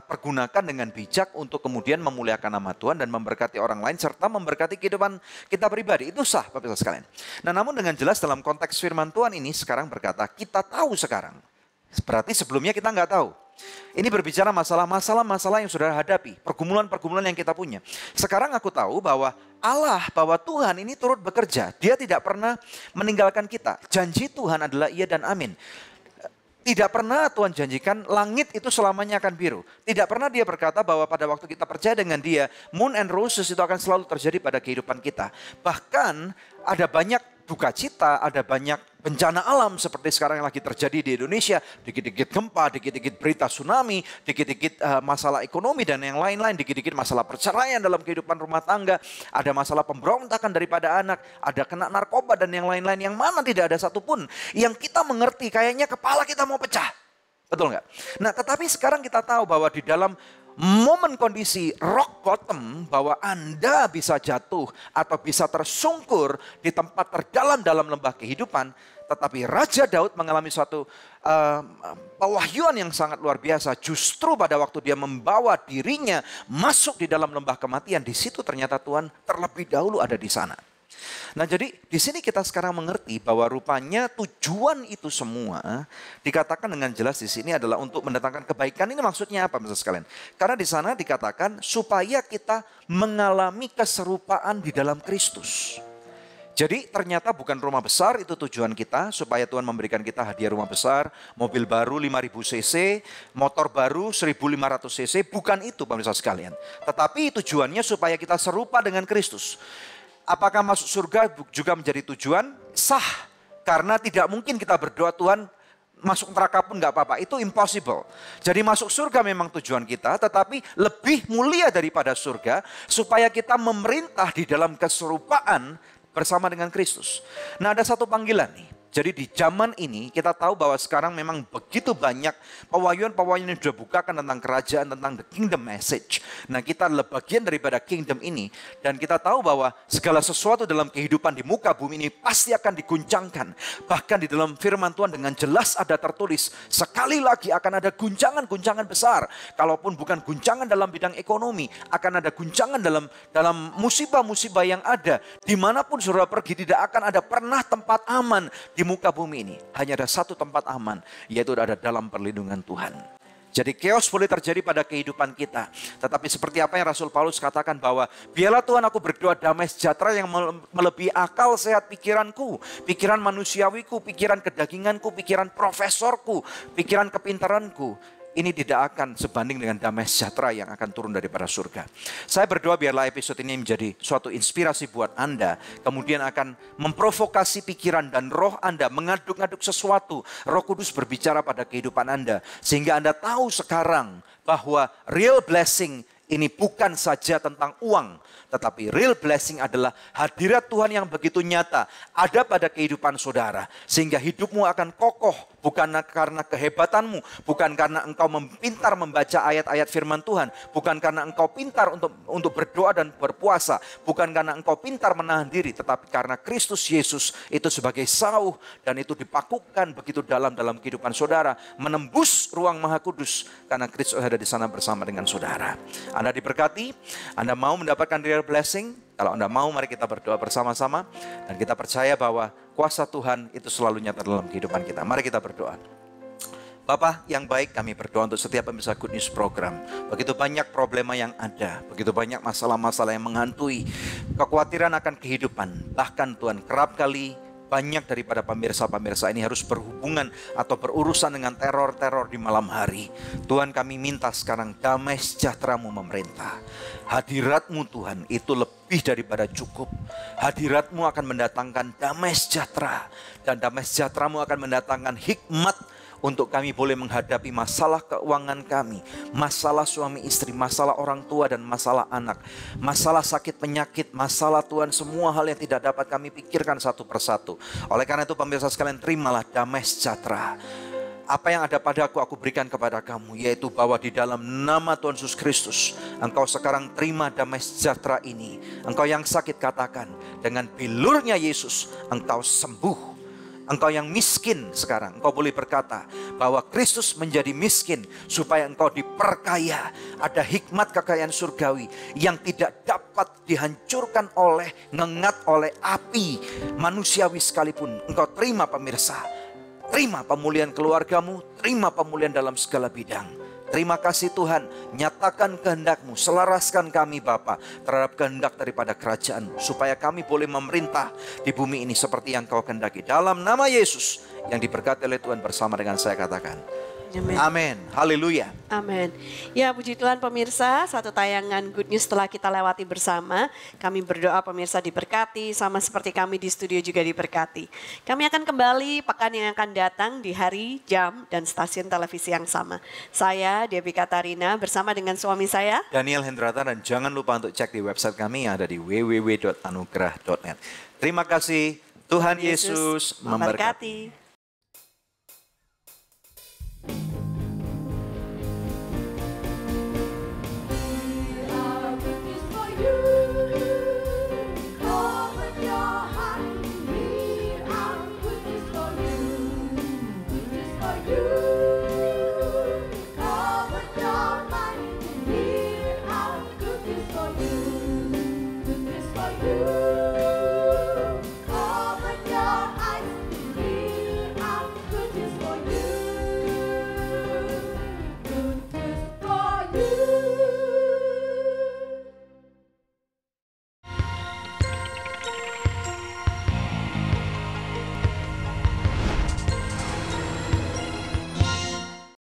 pergunakan dengan bijak untuk kemudian memuliakan nama Tuhan dan memberkati orang lain serta memberkati kehidupan kita pribadi. Itu sah Bapak Ibu sekalian. Nah namun dengan jelas dalam konteks firman Tuhan ini sekarang berkata kita tahu sekarang. Berarti sebelumnya kita nggak tahu. Ini berbicara masalah-masalah yang saudara hadapi. Pergumulan-pergumulan yang kita punya. Sekarang aku tahu bahwa bahwa Tuhan ini turut bekerja. Dia tidak pernah meninggalkan kita. Janji Tuhan adalah iya dan amin. Tidak pernah Tuhan janjikan langit itu selamanya akan biru. Tidak pernah dia berkata bahwa pada waktu kita percaya dengan dia, moon and roses itu akan selalu terjadi pada kehidupan kita. Bahkan ada banyak duka cita, ada banyak bencana alam seperti sekarang yang lagi terjadi di Indonesia. Dikit-dikit gempa, dikit-dikit berita tsunami, dikit-dikit masalah ekonomi dan yang lain-lain. Dikit-dikit masalah perceraian dalam kehidupan rumah tangga. Ada masalah pemberontakan daripada anak. Ada kena narkoba dan yang lain-lain. Yang mana tidak ada satupun yang kita mengerti kayaknya kepala kita mau pecah. Betul nggak? Nah tetapi sekarang kita tahu bahwa di dalam momen kondisi rock bottom bahwa Anda bisa jatuh atau bisa tersungkur di tempat terdalam dalam lembah kehidupan. Tetapi Raja Daud mengalami suatu pewahyuan yang sangat luar biasa. Justru pada waktu dia membawa dirinya masuk di dalam lembah kematian. Di situ ternyata Tuhan terlebih dahulu ada di sana. Nah jadi di sini kita sekarang mengerti bahwa rupanya tujuan itu semua dikatakan dengan jelas di sini adalah untuk mendatangkan kebaikan. Ini maksudnya apa Bapak sekalian? Karena di sana dikatakan supaya kita mengalami keserupaan di dalam Kristus. Jadi ternyata bukan rumah besar itu tujuan kita, supaya Tuhan memberikan kita hadiah rumah besar, mobil baru 5000 cc, motor baru 1500 cc, bukan itu pemirsa sekalian. Tetapi tujuannya supaya kita serupa dengan Kristus. Apakah masuk surga juga menjadi tujuan? Sah, karena tidak mungkin kita berdoa Tuhan masuk neraka pun nggak apa-apa, itu impossible. Jadi masuk surga memang tujuan kita, tetapi lebih mulia daripada surga, supaya kita memerintah di dalam keserupaan bersama dengan Kristus. Nah ada satu panggilan nih. Jadi di zaman ini kita tahu bahwa sekarang memang begitu banyak pewahyuan-pewahyuan yang sudah bukakan tentang kerajaan, tentang the kingdom message. Nah kita adalah bagian daripada kingdom ini. Dan kita tahu bahwa segala sesuatu dalam kehidupan di muka bumi ini pasti akan diguncangkan. Bahkan di dalam firman Tuhan dengan jelas ada tertulis, sekali lagi akan ada guncangan-guncangan besar. Kalaupun bukan guncangan dalam bidang ekonomi, akan ada guncangan dalam musibah-musibah yang ada. Dimanapun saudara pergi tidak akan ada pernah tempat aman. Di muka bumi ini hanya ada satu tempat aman, yaitu ada dalam perlindungan Tuhan. Jadi chaos boleh terjadi pada kehidupan kita. Tetapi seperti apa yang Rasul Paulus katakan bahwa biarlah Tuhan aku berdoa damai sejahtera yang melebihi akal sehat pikiranku, pikiran manusiawiku, pikiran kedaginganku, pikiran profesorku, pikiran kepintaranku. Ini tidak akan sebanding dengan damai sejahtera yang akan turun daripada surga. Saya berdoa biarlah episode ini menjadi suatu inspirasi buat Anda. Kemudian akan memprovokasi pikiran dan roh Anda mengaduk-aduk sesuatu. Roh Kudus berbicara pada kehidupan Anda. Sehingga Anda tahu sekarang bahwa real blessing ini bukan saja tentang uang. Tetapi real blessing adalah hadirat Tuhan yang begitu nyata ada pada kehidupan saudara. Sehingga hidupmu akan kokoh. Bukan karena kehebatanmu, bukan karena engkau pintar membaca ayat-ayat firman Tuhan, bukan karena engkau pintar untuk berdoa dan berpuasa, bukan karena engkau pintar menahan diri, tetapi karena Kristus Yesus itu sebagai sauh dan itu dipakukan begitu dalam kehidupan saudara, menembus ruang Maha Kudus karena Kristus ada di sana bersama dengan saudara. Anda diberkati, Anda mau mendapatkan real blessing? Kalau Anda mau, mari kita berdoa bersama-sama dan kita percaya bahwa kuasa Tuhan itu selalu nyata dalam kehidupan kita. Mari kita berdoa. Bapa yang baik, kami berdoa untuk setiap pemirsa Good News Program. Begitu banyak problema yang ada, begitu banyak masalah-masalah yang menghantui, kekhawatiran akan kehidupan. Bahkan Tuhan kerap kali banyak daripada pemirsa-pemirsa ini harus berhubungan atau berurusan dengan teror-teror di malam hari. Tuhan kami minta sekarang damai sejahtera-Mu memerintah. Hadirat-Mu Tuhan itu lebih daripada cukup. Hadirat-Mu akan mendatangkan damai sejahtera. Dan damai sejahtera-Mu akan mendatangkan hikmat untuk kami boleh menghadapi masalah keuangan kami, masalah suami istri, masalah orang tua dan masalah anak, masalah sakit penyakit, masalah Tuhan semua hal yang tidak dapat kami pikirkan satu persatu. Oleh karena itu pemirsa sekalian, terimalah damai sejahtera. Apa yang ada padaku aku berikan kepada kamu, yaitu bahwa di dalam nama Tuhan Yesus Kristus, engkau sekarang terima damai sejahtera ini. Engkau yang sakit katakan, dengan bilurnya Yesus engkau sembuh. Engkau yang miskin sekarang, engkau boleh berkata bahwa Kristus menjadi miskin supaya engkau diperkaya. Ada hikmat kekayaan surgawi yang tidak dapat dihancurkan ngengat oleh api manusiawi sekalipun. Engkau terima pemirsa, terima pemulihan keluargamu, terima pemulihan dalam segala bidang. Terima kasih Tuhan, nyatakan kehendak-Mu, selaraskan kami Bapa terhadap kehendak daripada kerajaan-Mu, supaya kami boleh memerintah di bumi ini seperti yang Kau kehendaki. Dalam nama Yesus yang diberkati oleh Tuhan bersama dengan saya katakan. Amin. Haleluya. Amin. Ya puji Tuhan pemirsa, satu tayangan Good News telah kita lewati bersama. Kami berdoa pemirsa diberkati, sama seperti kami di studio juga diberkati. Kami akan kembali pekan yang akan datang di hari, jam, dan stasiun televisi yang sama. Saya Debbie Katarina bersama dengan suami saya Daniel Hendrata, dan jangan lupa untuk cek di website kami yang ada di www.anugerah.net. Terima kasih, Tuhan Yesus memberkati.